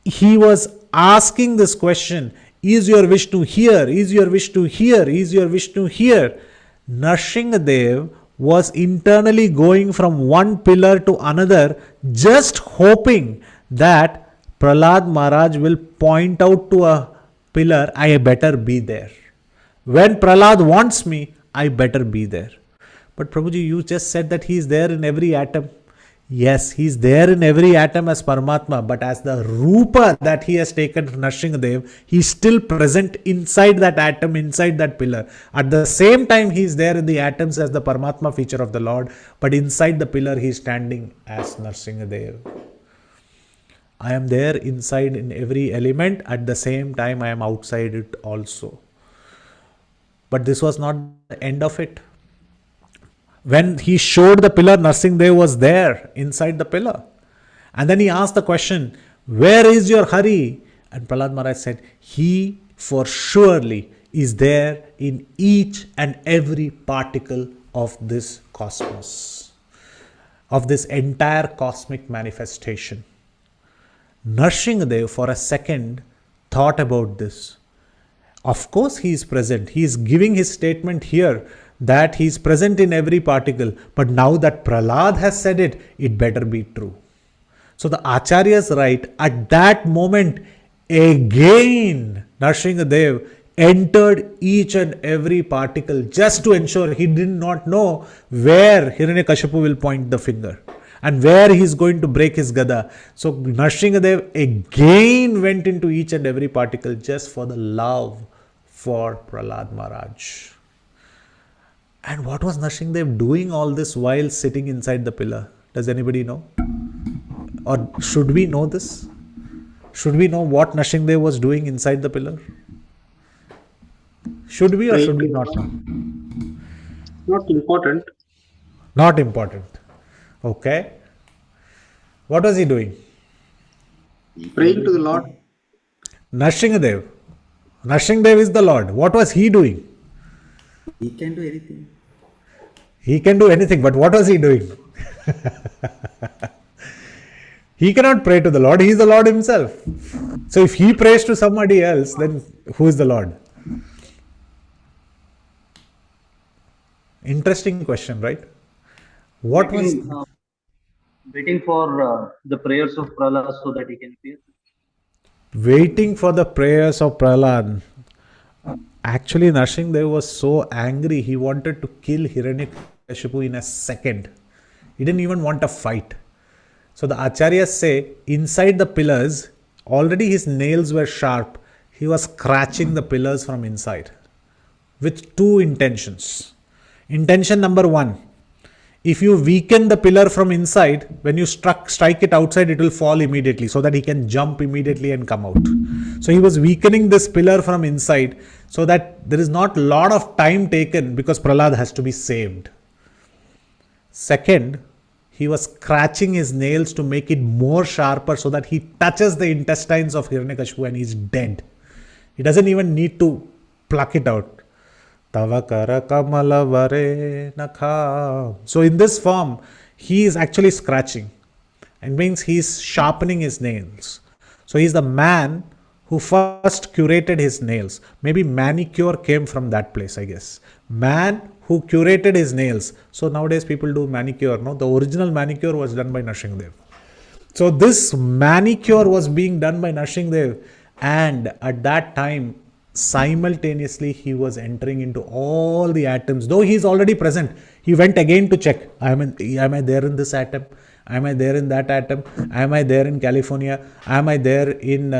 he was asking this question, is your Vishnu here? Is your Vishnu here? Is your Vishnu here? Narsimhadev was internally going from one pillar to another, just hoping that Prahlad Maharaj will point out to a pillar, I better be there. When Prahlad wants me, I better be there. But Prabhuji, you just said that he is there in every atom. Yes, he is there in every atom as Paramatma, but as the Rupa that he has taken Narsimhadev, he is still present inside that atom, inside that pillar. At the same time, he is there in the atoms as the Paramatma feature of the Lord, but inside the pillar, he is standing as Narsimhadev. I am there inside in every element. At the same time, I am outside it also. But this was not the end of it. When he showed the pillar, Narsimhadev was there inside the pillar. And then he asked the question, where is your Hari? And Prahlad Maharaj said, he for surely is there in each and every particle of this cosmos, of this entire cosmic manifestation. Narsimhadev for a second thought about this. Of course he is present. He is giving his statement here that he is present in every particle. But now that Prahlad has said it, it better be true. So the Acharya is right. At that moment, again, Narsimhadev entered each and every particle just to ensure he did not know where Hiranyakashipu will point the finger and where he is going to break his gada. So Narsimhadev again went into each and every particle just for the love for Prahlad Maharaj. And what was Narsimhadev doing all this while sitting inside the pillar? Does anybody know? Or should we know this? Should we know what Narsimhadev was doing inside the pillar? Should we or should we not know? Not important. Not important. Okay. What was he doing? Praying to the Lord. Narsimhadev. Narsimhadev is the Lord. What was he doing? He can do anything. He can do anything, but what was he doing? He cannot pray to the Lord. He is the Lord himself. So if he prays to somebody else, then who is the Lord? Interesting question, right? What was waiting for the prayers of Prahlad so that he can appear? waiting for the prayers of Prahlad? Actually, Nrsimhadev was so angry, he wanted to kill Hiranyakashipu in a second. He didn't even want a fight. So the acharyas say, inside the pillars, already his nails were sharp. He was scratching the pillars from inside with two intentions. Intention number one, if you weaken the pillar from inside, when you strike it outside, it will fall immediately so that he can jump immediately and come out. So he was weakening this pillar from inside so that there is not a lot of time taken because Prahlad has to be saved. Second, he was scratching his nails to make it more sharper so that he touches the intestines of Hiranyakashipu and he's dead. He doesn't even need to pluck it out. Tavakara kamala vare nakha. So in this form, he is actually scratching. It means he's sharpening his nails. So he's the man who first curated his nails. Maybe manicure came from that place, I guess. Man who curated his nails. So nowadays people do manicure. No, the original manicure was done by Nrsimhadev. So this manicure was being done by Nrsimhadev, and at that time, simultaneously he was entering into all the atoms. Though he is already present, he went again to check. Am I there in this atom? Am I there in that atom? Am I there in California? Am I there in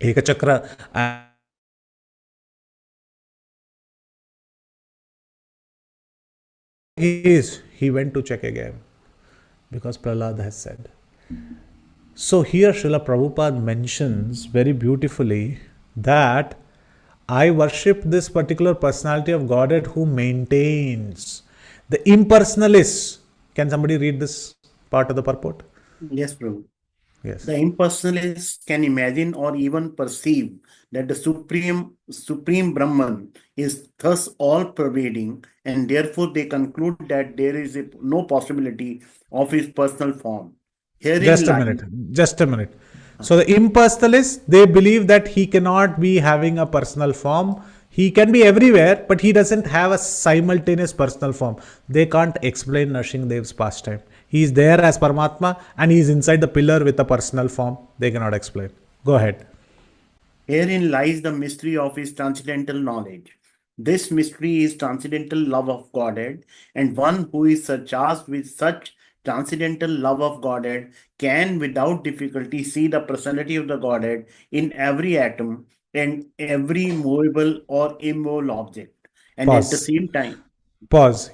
Ekachakra? He went to check again because Prahlad has said. So here Srila Prabhupada mentions very beautifully that I worship this particular personality of Godhead who maintains. The impersonalists. Can somebody read this part of the purport? Yes, Prabhu. Yes. The impersonalists can imagine or even perceive that the supreme Brahman is thus all-pervading, and therefore they conclude that there is no possibility of his personal form. Just a minute. So the impersonalists, they believe that he cannot be having a personal form. He can be everywhere, but he doesn't have a simultaneous personal form. They can't explain Nrsimhadev's pastime. He is there as Paramatma and he is inside the pillar with a personal form. They cannot explain. Go ahead. Herein lies the mystery of his transcendental knowledge. This mystery is transcendental love of Godhead, and one who is surcharged with such transcendental love of Godhead can without difficulty see the personality of the Godhead in every atom and every movable or immovable object. And at the same time,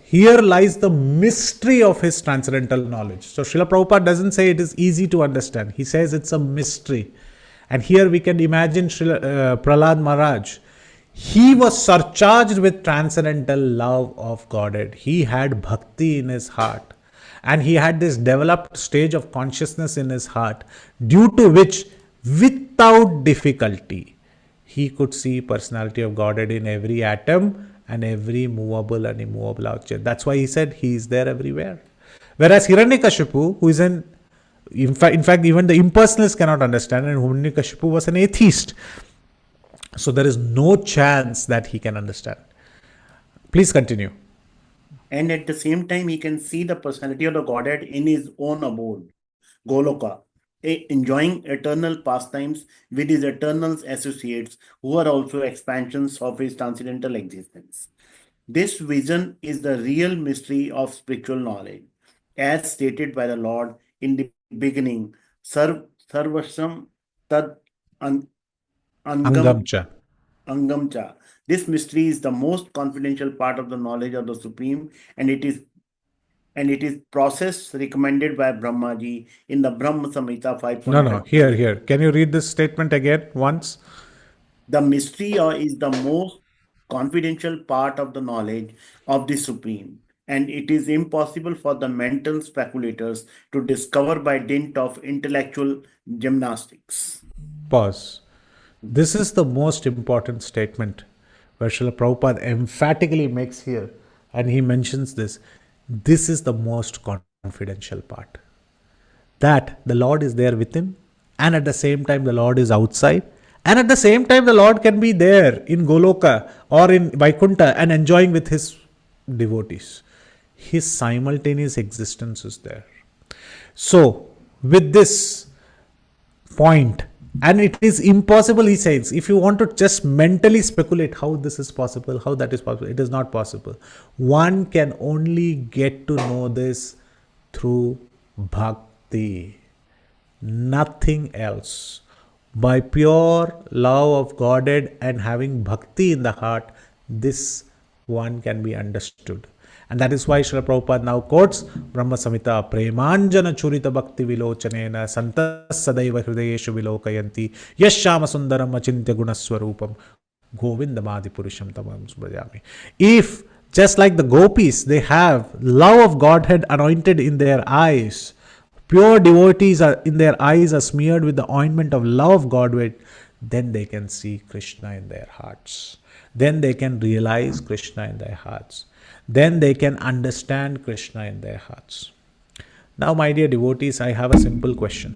Here lies the mystery of his transcendental knowledge. So Srila Prabhupada doesn't say it is easy to understand. He says it's a mystery. And here we can imagine Prahlad Maharaj. He was surcharged with transcendental love of Godhead. He had bhakti in his heart. And he had this developed stage of consciousness in his heart, due to which, without difficulty, he could see personality of Godhead in every atom and every movable and immovable object. That's why he said he is there everywhere. Whereas Hiranyakashipu, who is in fact, even the impersonalists cannot understand, and Hiranyakashipu was an atheist. So there is no chance that he can understand. Please continue. And at the same time, he can see the personality of the Godhead in his own abode, Goloka, enjoying eternal pastimes with his eternal associates who are also expansions of his transcendental existence. This vision is the real mystery of spiritual knowledge, as stated by the Lord in the beginning, Sarvasam Tad Angamcha. Angamcha. This mystery is the most confidential part of the knowledge of the Supreme, and it is process recommended by Brahmaji in the Brahma Samhita 5.5. No. Here. Can you read this statement again once? The mystery is the most confidential part of the knowledge of the Supreme, and it is impossible for the mental speculators to discover by dint of intellectual gymnastics. Pause. This is the most important statement where Srila Prabhupada emphatically makes here, and he mentions this. This is the most confidential part. that the Lord is there within, and at the same time the Lord is outside, and at the same time the Lord can be there in Goloka or in Vaikuntha and enjoying with his devotees. His simultaneous existence is there. So, with this point, and it is impossible, he says, if you want to just mentally speculate how this is possible, how that is possible, it is not possible. One can only get to know this through bhakti, nothing else. By pure love of Godhead and having bhakti in the heart, this one can be understood. And that is why Srila Prabhupada now quotes Brahma Samhita, Premanjana Churita Bhakti Vilochanena Santas Sadaiva Hridayeshu Vilokayanti Yashama Sundaram Achintya Gunaswarupam Govindamadi Purusham Tamam Subrajami. If, just like the gopis, they have love of Godhead anointed in their eyes, pure devotees are in their eyes are smeared with the ointment of love of Godhead, then they can see Krishna in their hearts. Then they can realize Krishna in their hearts. Then they can understand Krishna in their hearts. Now, my dear devotees, I have a simple question.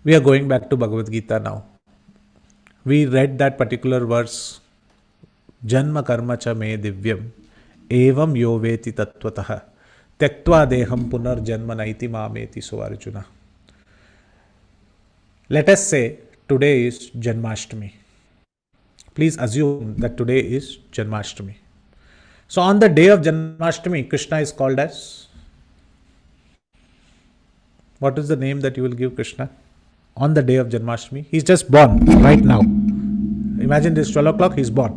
We are going back to Bhagavad Gita now. We read that particular verse, Janma karma cha me divyam, evam yo veti tattvataha, tyaktva deham punar janma naiti mameti so Arjuna. Let us say today is Janmashtami. Please assume that today is Janmashtami. So on the day of Janmashtami, Krishna is called as? What is the name that you will give Krishna on the day of Janmashtami? He's just born right now. Imagine this 12 o'clock, he's born.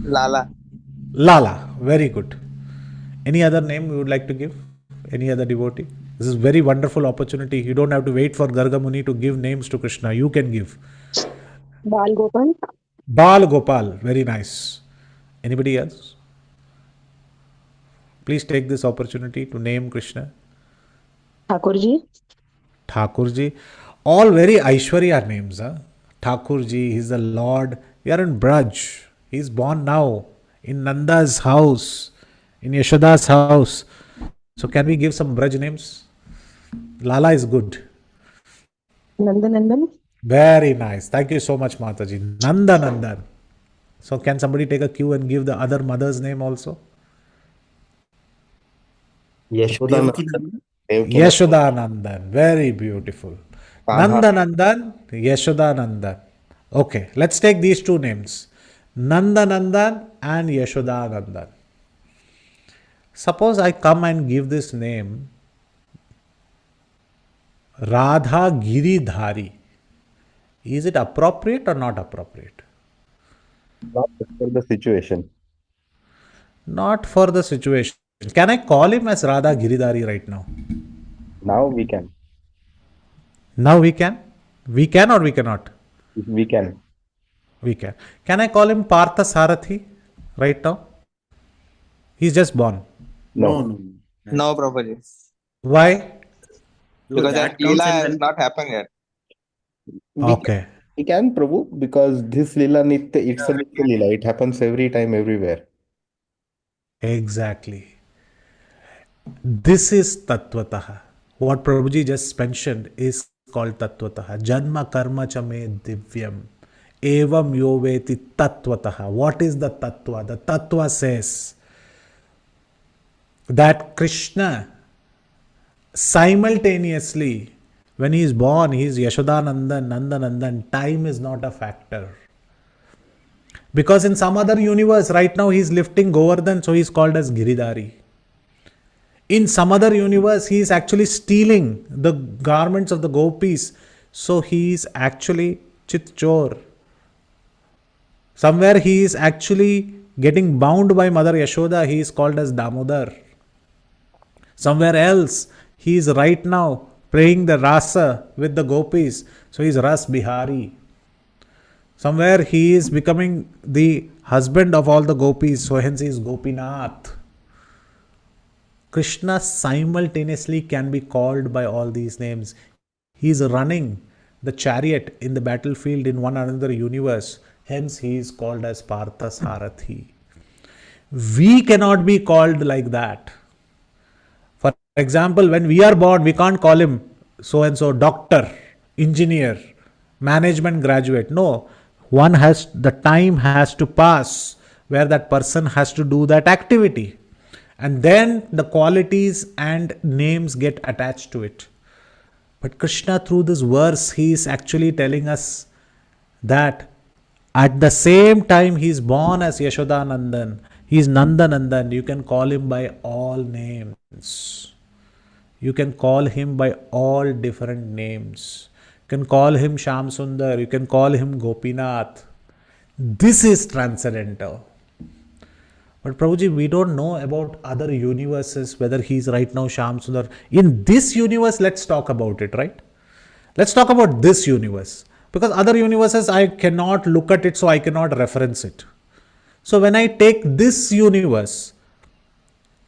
Lala. Lala, very good. Any other name you would like to give? Any other devotee? This is a very wonderful opportunity. You don't have to wait for Garga Muni to give names to Krishna. You can give. Bal Gopal. Bal Gopal, very nice. Anybody else? Please take this opportunity to name Krishna. Thakurji. Thakurji. All very Aishwarya names. Huh? Thakurji, he's the Lord. We are in Braj. He's born now in Nanda's house, in Yashoda's house. So can we give some Braj names? Lala is good. Nandanandan. Very nice. Thank you so much, Mataji. Nandanandan. So can somebody take a cue and give the other mother's name also? Yashoda Yashodanandan. Very beautiful. Nandanandan, Yashodanandan. Okay, let's take these two names. Nandanandan and Yashodanandan. Suppose I come and give this name Radha Giridhari. Is it appropriate or not appropriate? Not for the situation. Not for the situation. Can I call him as Radha Giridhari right now? Now we can. Now we can? We can or we cannot? We can. We can. Can I call him Partha Sarathi right now? He's just born. No. No, Prabhuji. Why? Because that comes Leela in has when- not happened yet. Okay. We can, Prabhu, because this Leela Nitya, it's a Nitya Leela. It happens every time, everywhere. Exactly. This is Tattvataha. What Prabhuji just mentioned is called Tattvataha. Janma karma cha me divyam. Evam yo veti Tattvataha. What is the Tattva? The Tattva says that Krishna simultaneously, when he is born, he is Yashodanandan, Nandanandan. Time is not a factor. Because in some other universe, right now he is lifting Govardhan, so he is called as Giridhari. In some other universe, he is actually stealing the garments of the gopis, so he is actually Chitchor. Somewhere he is actually getting bound by Mother Yashoda, he is called as Damodar. Somewhere else, he is right now playing the rasa with the gopis, so he is Ras Bihari. Somewhere he is becoming the husband of all the gopis, so hence he is Gopinath. Krishna simultaneously can be called by all these names. He is running the chariot in the battlefield in one another universe. Hence he is called as Partha Sarathi. We cannot be called like that. For example, when we are born, we can't call him so and so doctor, engineer, management graduate. No, the time has to pass where that person has to do that activity. And then the qualities and names get attached to it. But Krishna, through this verse, he is actually telling us that at the same time he is born as Yashodanandan, he is Nandanandan. You can call him by all names. You can call him by all different names. You can call him Sham Sundar. You can call him Gopinath. This is transcendental. But Prabhuji, we don't know about other universes, whether he's right now Sham Sundar. In this universe, let's talk about it, right? Let's talk about this universe. Because other universes, I cannot look at it, so I cannot reference it. So when I take this universe,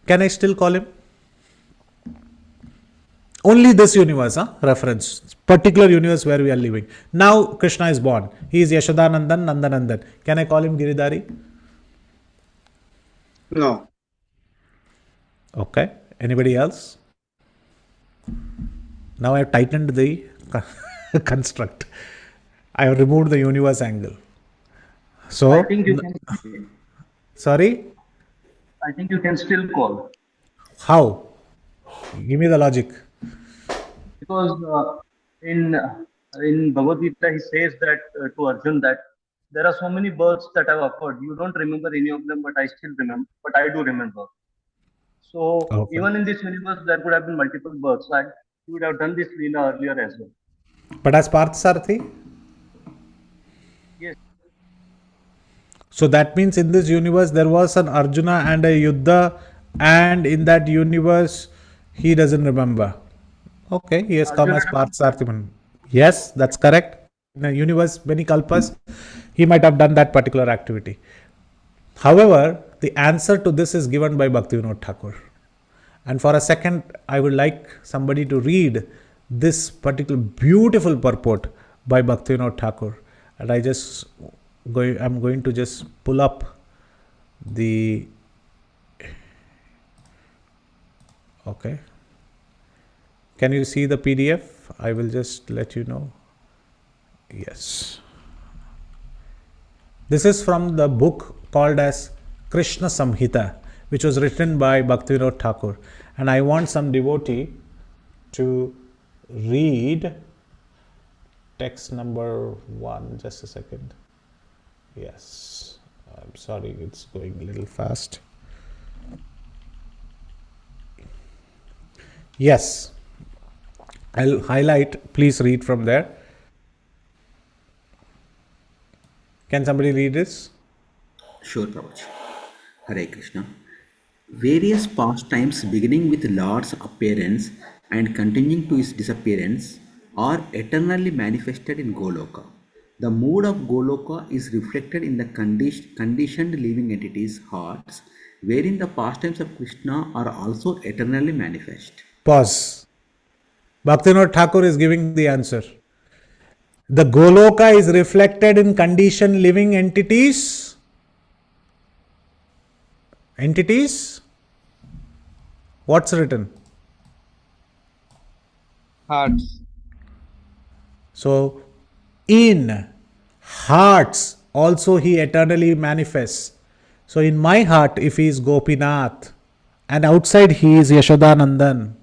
can I still call him? Only this universe, reference. Particular universe where we are living. Now Krishna is born. He is Yashodanandan, Nandanandan. Can I call him Giridhari? No. Okay. Anybody else? Now I have tightened the construct. I have removed the universe angle. So, I think you can. Sorry? I think you can still call. How? Give me the logic. Because in Bhagavad Gita he says that to Arjun that there are so many births that have occurred. You don't remember any of them, but I still remember. But I do remember. So Okay. even in this universe, there could have been multiple births. And you would have done this Leela earlier as well. But as Parthasarathi? Yes. So that means in this universe there was an Arjuna and a Yuddha, and in that universe he doesn't remember. Okay, he has come as Parthasarathi. Yes, that's correct. In a universe, many kalpas, he might have done that particular activity. However, the answer to this is given by Bhaktivinoda Thakur. And for a second, I would like somebody to read this particular beautiful purport by Bhaktivinoda Thakur. And I'm going to just pull up the. Okay. Can you see the PDF? I will just let you know. Yes. This is from the book called as Krishna Samhita, which was written by Bhaktivinoda Thakur. And I want some devotee to read text number 1. Just a second. Yes. I'm sorry, it's going a little fast. Yes. I'll highlight. Please read from there. Can somebody read this? Sure, Prabhuji. Hare Krishna. Various pastimes beginning with Lord's appearance and continuing to his disappearance are eternally manifested in Goloka. The mood of Goloka is reflected in the conditioned living entities' hearts, wherein the pastimes of Krishna are also eternally manifest. Pause. Bhaktivinoda Thakur is giving the answer. The Goloka is reflected in conditioned living entities. Entities? What's written? Hearts. So, in hearts also he eternally manifests. So, in my heart, if he is Gopinath and outside he is Yashodanandan,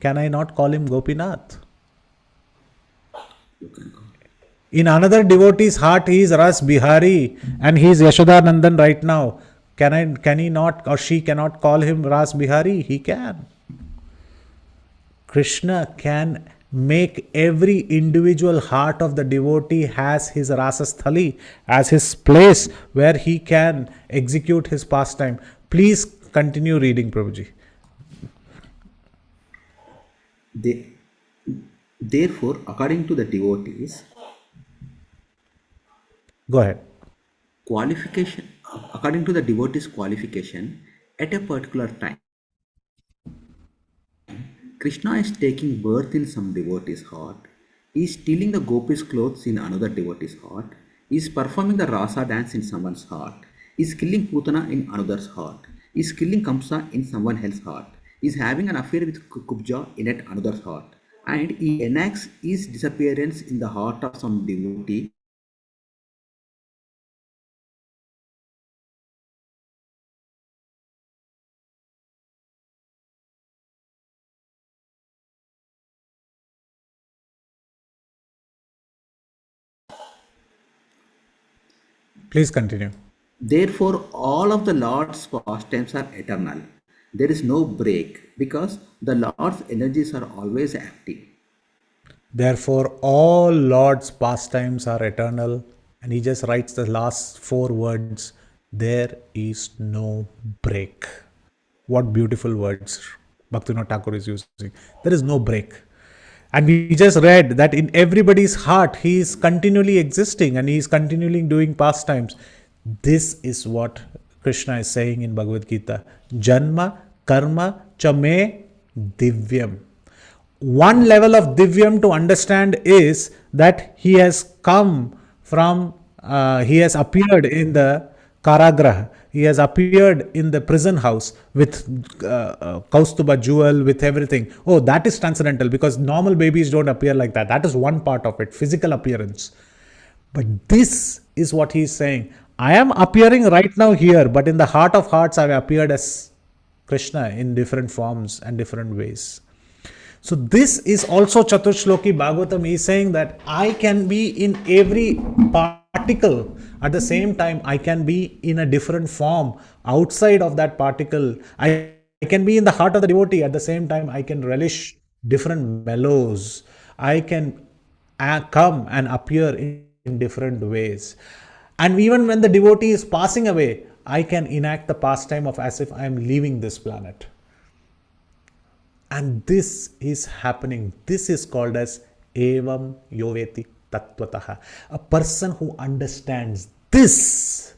can I not call him Gopinath? In another devotee's heart, he is Ras Bihari and he is Yashodanandan right now. Can he not or she cannot call him Ras Bihari? He can. Krishna can make every individual heart of the devotee has his Rasasthali, as his place where he can execute his pastime. Please continue reading, Prabhuji. Therefore, according to the devotees, Go ahead. According to the devotee's qualification, at a particular time, Krishna is taking birth in some devotee's heart, he is stealing the gopis' clothes in another devotee's heart, he is performing the rasa dance in someone's heart, he is killing Putana in another's heart, he is killing Kamsa in someone else's heart, is having an affair with Kubja in at another's heart, and he enacts his disappearance in the heart of some devotee. Please continue. Therefore, all of the Lord's pastimes are eternal. There is no break because the Lord's energies are always active. Therefore, all Lord's pastimes are eternal. And he just writes the last four words, there is no break. What beautiful words Bhaktivinoda Thakur is using. There is no break. And we just read that in everybody's heart, he is continually existing and he is continually doing pastimes. This is what Krishna is saying in Bhagavad Gita. Janma, karma, cha me, divyam. One level of divyam to understand is that he has come from, he has appeared in the Karagraha. He has appeared in the prison house with Kaustuba jewel, with everything. Oh, that is transcendental because normal babies don't appear like that. That is one part of it, physical appearance. But this is what he is saying. I am appearing right now here, but in the heart of hearts, I have appeared as Krishna in different forms and different ways. So this is also Chaturshloki Bhagavatam. He is saying that I can be in every particle. At the same time, I can be in a different form outside of that particle. I can be in the heart of the devotee. At the same time, I can relish different mellows. I can come and appear in different ways. And even when the devotee is passing away, I can enact the pastime of as if I am leaving this planet. And this is happening. This is called as Evam Yoveti Tattvataha. A person who understands this,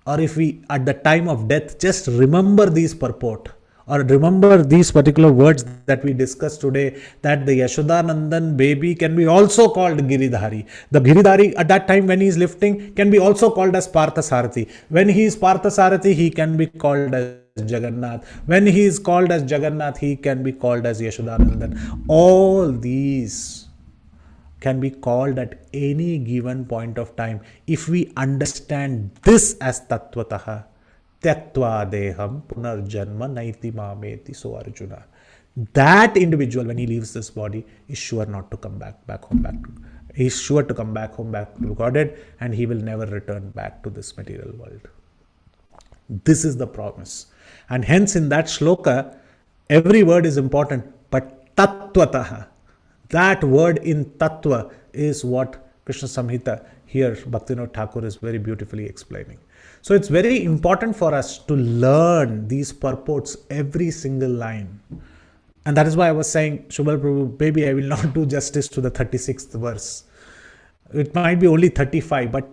or if we at the time of death just remember these purport, or remember these particular words that we discussed today, that the Yashodanandan baby can be also called Giridhari. The Giridhari at that time when he is lifting can be also called as Parthasarathi. When he is Parthasarathi, he can be called as Jagannath. When he is called as Jagannath, he can be called as Yashodanandan. All these can be called at any given point of time. If we understand this as Tattvataha, Tyaktva Deham Punarjanma Naiti Mameti, so Arjuna. That individual, when he leaves this body, is sure not to come back home. He is sure to come back home, back to Godhead, and he will never return back to this material world. This is the promise. And hence in that shloka, every word is important, but Tattvataha, that word in Tattva is what Krishna Samhita here Bhaktivinoda Thakur is very beautifully explaining. So it's very important for us to learn these purports, every single line. And that is why I was saying, Shubhal Prabhu, maybe I will not do justice to the 36th verse. It might be only 35, but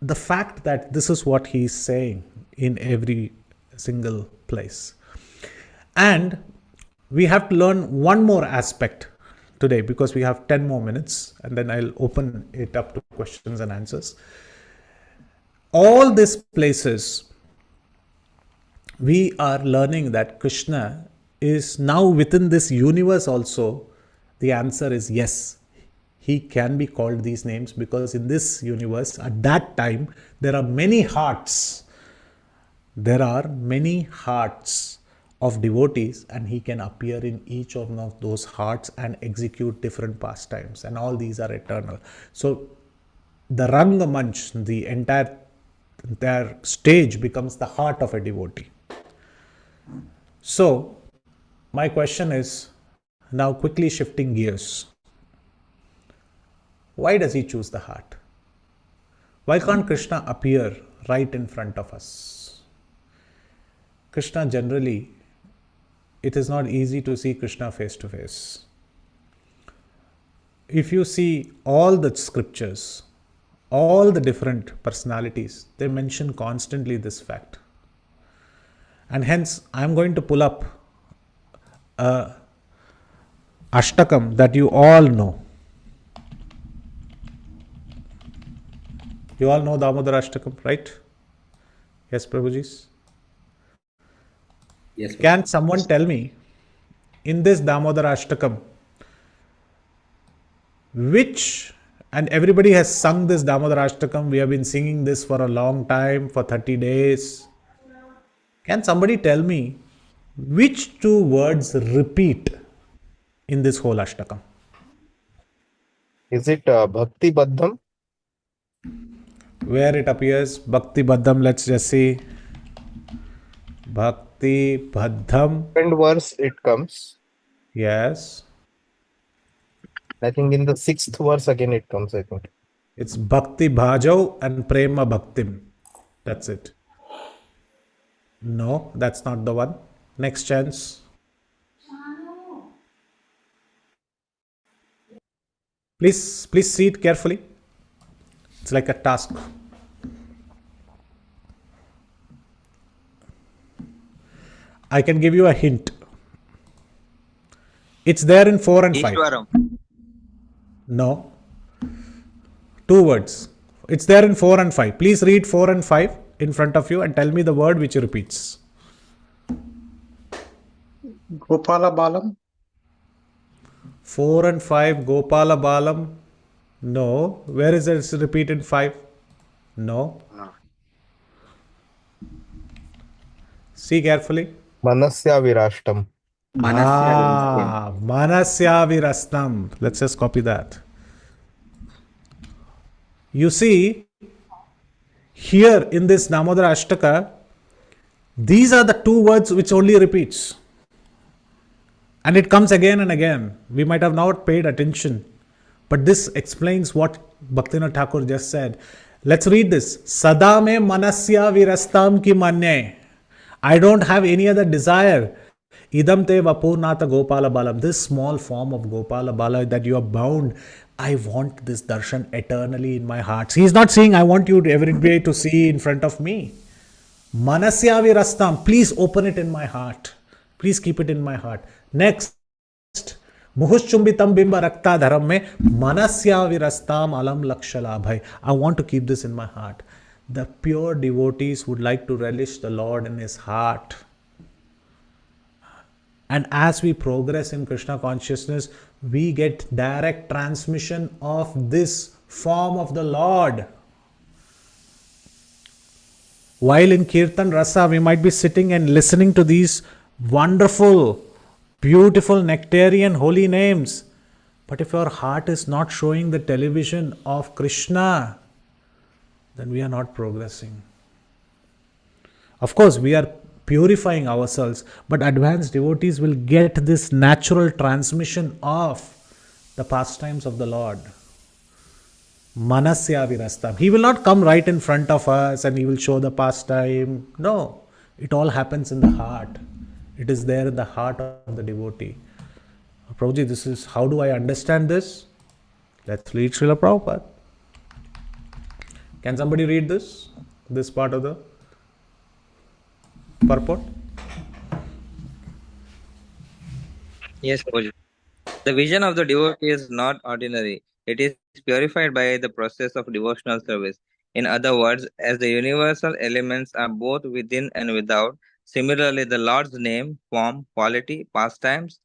the fact that this is what he is saying in every single place. And we have to learn one more aspect today because we have 10 more minutes and then I'll open it up to questions and answers. All these places, we are learning that Krishna is now within this universe also. The answer is yes. He can be called these names because in this universe, at that time, there are many hearts. There are many hearts of devotees and he can appear in each of those hearts and execute different pastimes, and all these are eternal. So the Ranga Manch, the entire stage becomes the heart of a devotee. So my question is now quickly shifting gears. Why does he choose the heart? Why can't Krishna appear right in front of us? Krishna generally, it is not easy to see Krishna face to face. If you see all the scriptures, all the different personalities, they mention constantly this fact. And hence, I am going to pull up a Ashtakam that you all know. You all know Damodar Ashtakam, right? Yes, Prabhuji? Yes, Can someone tell me, in this Damodara Ashtakam, which, and everybody has sung this Damodara Ashtakam, we have been singing this for a long time, for 30 days. Can somebody tell me which two words repeat in this whole Ashtakam? Is it Bhakti Baddham? Where it appears, Bhakti Baddham, let's just see. Bhakti Baddham, Second verse it comes. yes. I think in the sixth verse again it comes, I think. It's Bhakti Bhajav and Prema Bhaktim. That's it. No, that's not the one. Next chance. Please see it carefully. It's like a task. I can give you a hint. It's there in 4 and 5. Ishwaram. No. Two words. It's there in 4 and 5. Please read 4 and 5 in front of you and tell me the word which repeats. Gopala Balam. 4 and 5, Gopala Balam. No. Where is it repeated in 5? No. See carefully. Manasya Virashtam. Manasya Virastam. Let's just copy that. You see, here in this Damodara Ashtaka, these are the two words which only repeats. And it comes again and again. We might have not paid attention. But this explains what Bhaktivinoda Thakur just said. Let's read this. Sadame manasya virastam ki manye. I don't have any other desire. Idam te vapurnata Gopala Balam. This small form of Gopala Bala that you are bound. I want this darshan eternally in my heart. He is not saying I want you every day to see in front of me. Manasya virastam. Please open it in my heart. Please keep it in my heart. Next. Muhushchumbitam bimba rakta dharam me manasya virastam alam lakshalabhai. I want to keep this in my heart. The pure devotees would like to relish the Lord in his heart. And as we progress in Krishna consciousness, we get direct transmission of this form of the Lord. While in Kirtan Rasa, we might be sitting and listening to these wonderful, beautiful, nectarian, holy names. But if our heart is not showing the television of Krishna, then we are not progressing. Of course, we are purifying ourselves, but advanced devotees will get this natural transmission of the pastimes of the Lord. Manasya virastam. He will not come right in front of us and he will show the pastime. No, it all happens in the heart. It is there in the heart of the devotee. Prabhuji, this is, how do I understand this? Let's read Srila Prabhupada. Can somebody read this? This part of the purport? Yes, Prabhuji. The vision of the devotee is not ordinary. It is purified by the process of devotional service. In other words, as the universal elements are both within and without, similarly the Lord's name, form, quality, pastimes,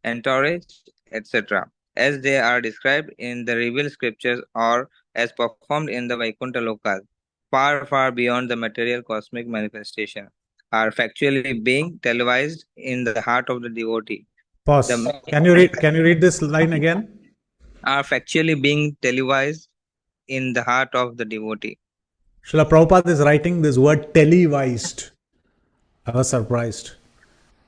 entourage, etc., as they are described in the revealed scriptures or as performed in the Vaikuntha Lokas, far, far beyond the material cosmic manifestation, are factually being televised in the heart of the devotee. Pause. Can you read this line again? Are factually being televised in the heart of the devotee. Srila Prabhupada is writing this word televised. I was surprised.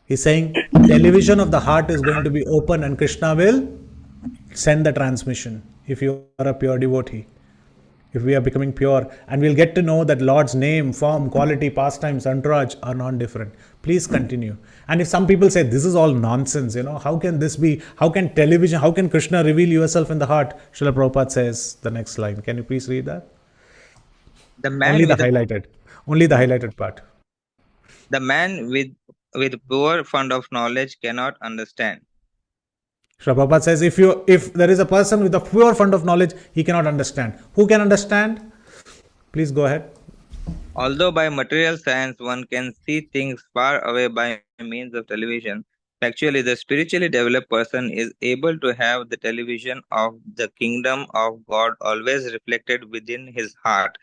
He's saying television of the heart is going to be open and Krishna will send the transmission if you are a pure devotee. If we are becoming pure, and we'll get to know that Lord's name, form, quality, pastimes, entourage are non-different. Please continue. And if some people say this is all nonsense, how can this be? How can television, how can Krishna reveal yourself in the heart? Srila Prabhupada says the next line. Can you please read that? Only the highlighted part. The man with poor fund of knowledge cannot understand. Srila Prabhupada says if there is a person with a pure fund of knowledge, he cannot understand. Who can understand? Please go ahead. Although by material science one can see things far away by means of television. Actually, the spiritually developed person is able to have the television of the kingdom of God always reflected within his heart.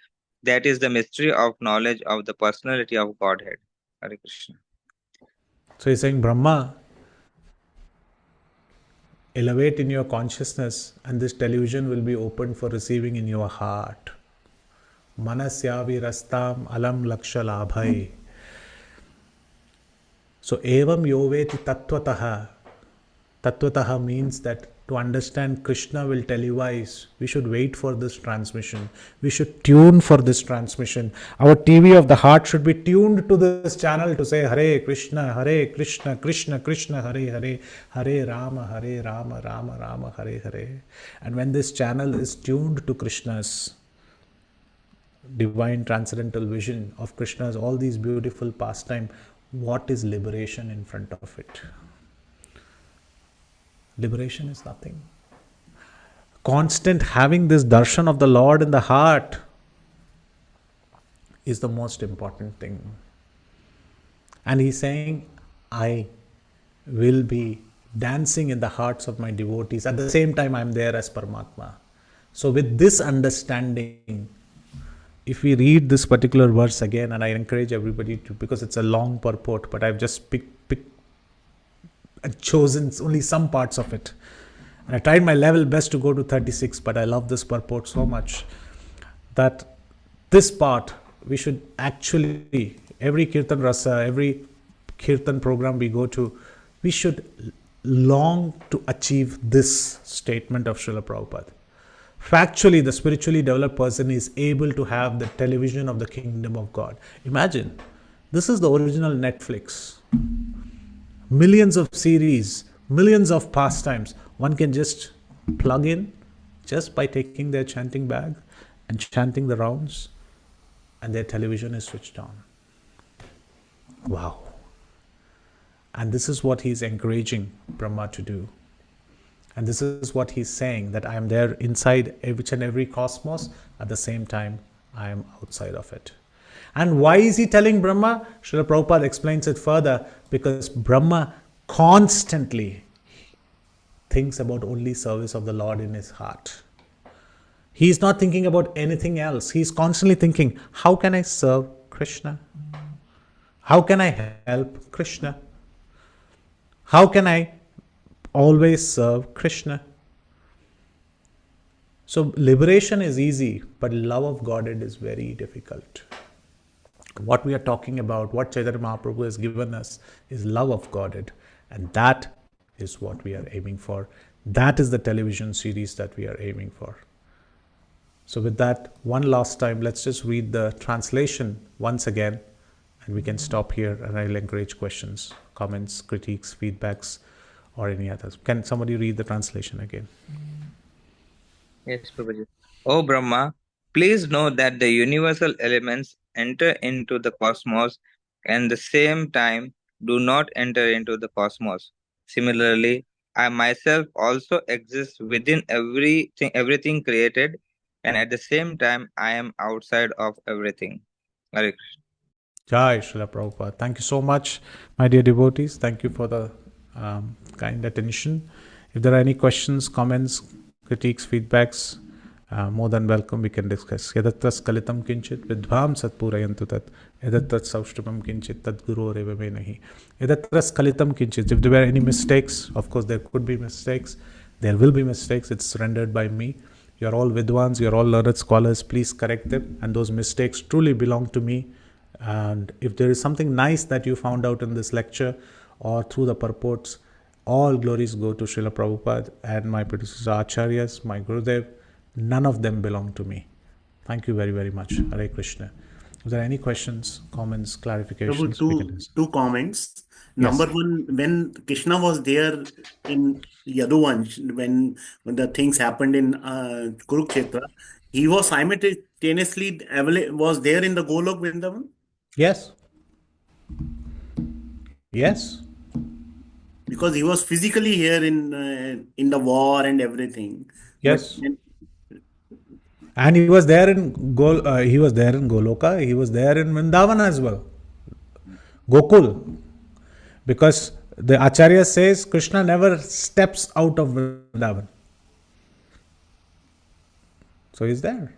That is the mystery of knowledge of the personality of Godhead. Hare Krishna. So he's saying, Brahma, elevate in your consciousness, and this television will be opened for receiving in your heart. Manasyavi rastam alam laksha labhai. So, evam yoveti tattvataha. Tattvataha means that to understand Krishna will televise, we should wait for this transmission. We should tune for this transmission. Our TV of the heart should be tuned to this channel to say Hare Krishna, Krishna Krishna, Hare Hare, Hare Rama, Rama Rama, Hare Hare. And when this channel is tuned to Krishna's divine transcendental vision of Krishna's all these beautiful pastime, what is liberation in front of it? Liberation is nothing. Constant having this darshan of the Lord in the heart is the most important thing. And he's saying, I will be dancing in the hearts of my devotees. At the same time, I'm there as Paramatma. So with this understanding, if we read this particular verse again, and I encourage everybody to, because it's a long purport, but I've just picked and chosen only some parts of it. And I tried my level best to go to 36, but I love this purport so much that this part, we should actually, every Kirtan Rasa, every Kirtan program we go to, we should long to achieve this statement of Srila Prabhupada. Factually, the spiritually developed person is able to have the television of the kingdom of God. Imagine, this is the original Netflix. Millions of series, millions of pastimes. One can just plug in just by taking their chanting bag and chanting the rounds, and their television is switched on. Wow. And this is what he's encouraging Brahma to do. And this is what he's saying, that I am there inside each and every cosmos, at the same time I am outside of it. And why is he telling Brahma? Srila Prabhupada explains it further, because Brahma constantly thinks about only service of the Lord in his heart. He is not thinking about anything else. He is constantly thinking, how can I serve Krishna? How can I help Krishna? How can I always serve Krishna? So liberation is easy, but love of Godhead is very difficult. What we are talking about, what Chaitanya Mahaprabhu has given us, is love of Godhead. And that is what we are aiming for. That is the television series that we are aiming for. So with that, one last time, let's just read the translation once again, and we can stop here, and I'll encourage questions, comments, critiques, feedbacks, or any others. Can somebody read the translation again? Yes, Prabhuji. O Brahma, please know that the universal elements enter into the cosmos and at the same time do not enter into the cosmos. Similarly, I myself also exist within everything created, and at the same time I am outside of everything. Hare Krishna. Jai Srila Prabhupada. Thank you so much, my dear devotees. Thank you for the kind attention. If there are any questions, comments, critiques, feedbacks, more than welcome, we can discuss. Yadatra skalitam kinchit vidbham satpurayantu tat. Yadatra saushtupam kinchit tad guru revame nahi. Yadatra skalitam kinchit. If there were any mistakes, of course there could be mistakes. There will be mistakes. It's rendered by me. You're all vidwans, you're all learned scholars. Please correct them. And those mistakes truly belong to me. And if there is something nice that you found out in this lecture or through the purports, all glories go to Srila Prabhupada and my predecessors Acharyas, my Gurudev. None of them belong to me. Thank you very, very much. Hare Krishna. Is there any questions, comments, clarifications? Prabhu, two comments. Yes. Number one, when Krishna was there in Yaduvansh, when the things happened in Kurukshetra, he was simultaneously was there in the Golok Vrindavan? Yes. Yes. Because he was physically here in the war and everything. Yes. But And he was there in Goloka. He was there in Vrindavan as well. Gokul. Because the Acharya says Krishna never steps out of Vrindavan. So he's there.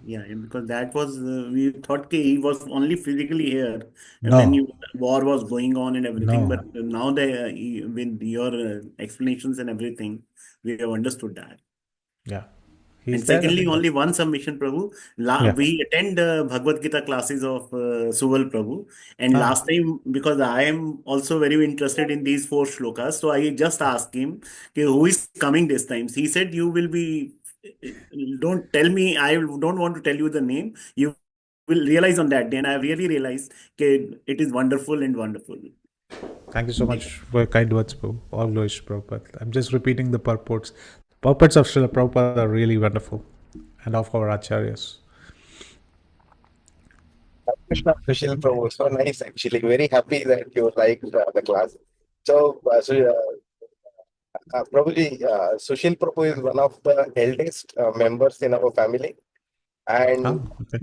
Yeah, because that was we thought he was only physically here when No, war was going on and everything. But no. now with your explanations and everything, we have understood that. Yeah. And He's there. secondly, only one submission, Prabhu. Yeah. We attend Bhagavad Gita classes of Suval Prabhu. And Ah, last time, because I am also very interested in these four shlokas, so I just asked him, "Okay, who is coming this time?" He said, "You will be, don't tell me, I don't want to tell you the name. You will realize on that day." And I really realized, okay, it is wonderful and wonderful. thank you so much for your kind words, Prabhu. All glories, Prabhupada. I'm just repeating the purports. Purports of Srila Prabhupada are really wonderful. And of our Acharyas. Krishna Sushil Prabhu, so nice actually. Very happy that you liked the class. So, Prabhuji, Sushil Prabhu is one of the eldest members in our family, Ah, and okay.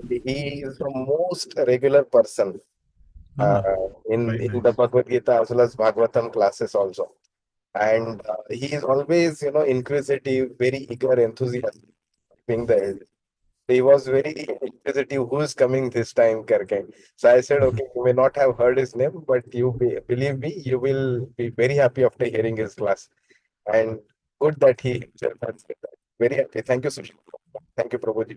he is the most regular person uh, Ah, very in nice. the Bhagavad Gita as well as Bhagavatam classes also. And he is always, inquisitive, very eager, enthusiastic, being the eldest. He was very inquisitive, who's coming this time, Karke. So I said, okay, you may not have heard his name, but believe me, you will be very happy after hearing his class. And good that he himself has said that. Very happy. Thank you, Sushil. Thank you, Prabhuji.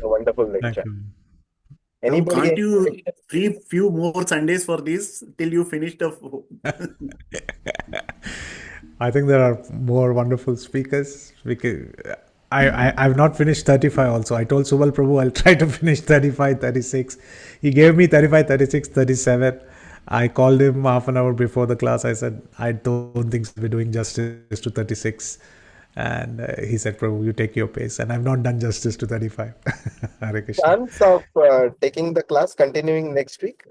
A wonderful Thank lecture. you. Prabhu, Anybody? can't you free few more Sundays for this till you finish the I think there are more wonderful speakers. I've not finished 35 also. I told Subal Prabhu I'll try to finish 35, 36. He gave me 35, 36, 37. I called him half an hour before the class. I said, I don't think we're doing justice to 36. And he said, Prabhu, you take your pace. And I've not done justice to 35. Hare Krishna. Chance of taking the class continuing next week.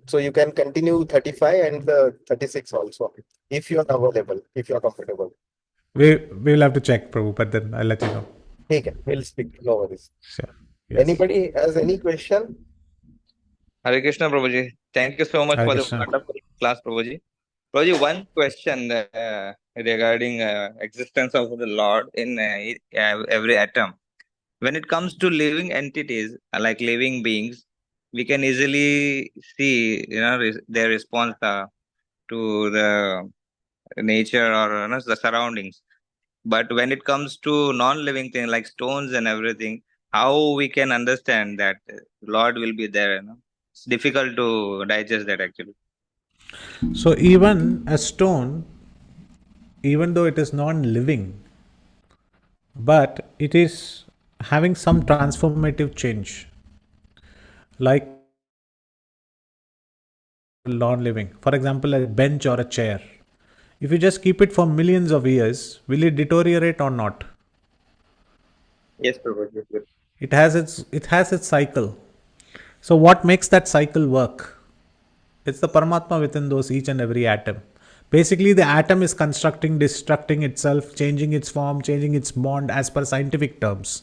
So you can continue 35 and the 36 also, if you're available, if you're comfortable. We will have to check, Prabhu, but then I'll let you know. Okay, we'll speak. No worries. Sure. Yes. Anybody has any question? Hare Krishna, Prabhuji. Thank you so much Hare for the Krishna. wonderful class, Prabhuji. Prabhuji, one question regarding existence of the Lord in every atom. When it comes to living entities, like living beings, we can easily see, their response to the nature or the surroundings. But when it comes to non-living things like stones and everything, how we can understand that Lord will be there? It's difficult to digest that actually. So even a stone, even though it is non-living, but it is having some transformative change, like non-living. For example, a bench or a chair. If you just keep it for millions of years, will it deteriorate or not? Yes, Prabhuji. Yes. It has its cycle. So what makes that cycle work? It's the Paramatma within those each and every atom. Basically, the atom is constructing, destructing itself, changing its form, changing its bond as per scientific terms.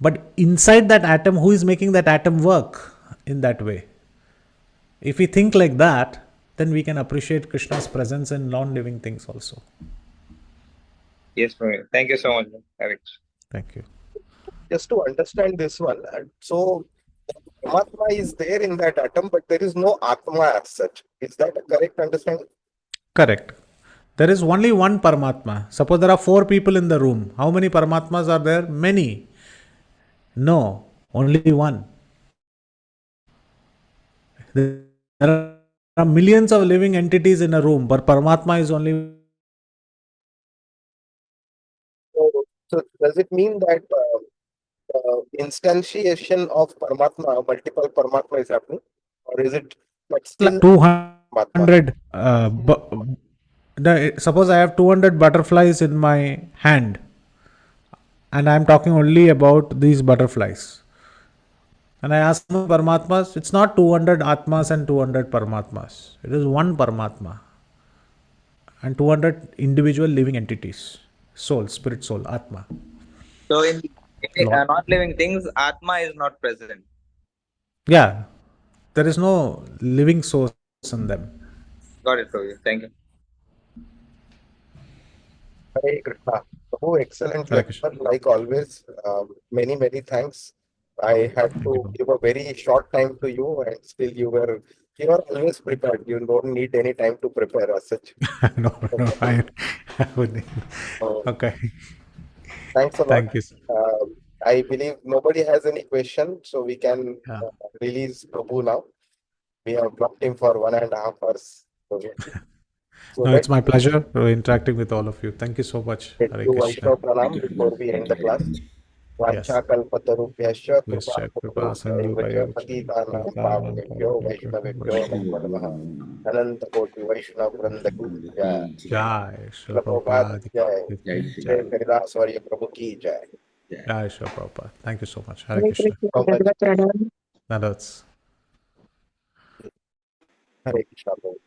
But inside that atom, who is making that atom work in that way? If we think like that, then we can appreciate Krishna's presence in non-living things also. Yes, Prabhuji. Thank you so much. Hare Krishna. Thank you. Just to understand this one, so Paramatma is there in that atom, but there is no Atma as such. Is that a correct understanding? Correct. There is only one Paramatma. Suppose there are 4 people in the room. How many Paramatmas are there? Many. No, only one. There are millions of living entities in a room, but Paramatma is only. So does it mean that instantiation of Paramatma, multiple Paramatma is happening? Or is it but still Like Paramatma? 200. Suppose I have 200 butterflies in my hand, and I am talking only about these butterflies. And I ask Paramatmas, it's not 200 Atmas and 200 Paramatmas. It is one Paramatma and 200 individual living entities. Soul, spirit, soul, Atma. So in Lord. non-living things, Atma is not present. Yeah, there is no living source on them. Got it, Prabhuji. Thank you. Hare Krishna. Prabhu, excellent Hare lecture, Krishna. like always. Many, many thanks. I had Thank to you. give a very short time to you, and still you are always prepared. You don't need any time to prepare as such. No, I wouldn't. Okay. Thanks a lot. Thank you. I believe nobody has any question, so we can Yeah. release Prabhu now. We have blocked him for 1.5 hours. So No, let's it's my pleasure interacting with all of you. Thank you so much. do Hare Krishna. Vaishnav Pranam before we end the class. Yes. Vanchakalpatarubhyascha Vishya kripa कृपासिन्धुभ्यैव sindhu पतितानां पावनेभ्यो वैष्णवेभ्यो नमो नमः अनंतकोटि वैष्णव वृंद की जय Jai Srila Prabhupada Prabhupada जय ki Jai जय jai. Haridas वर्य प्रभु की जय Jai Srila Prabhupada. Thank you so much. Hare Hare Krishna. Krishna, So much. Dandavat Pranam. That's Hare Krishna Prabhu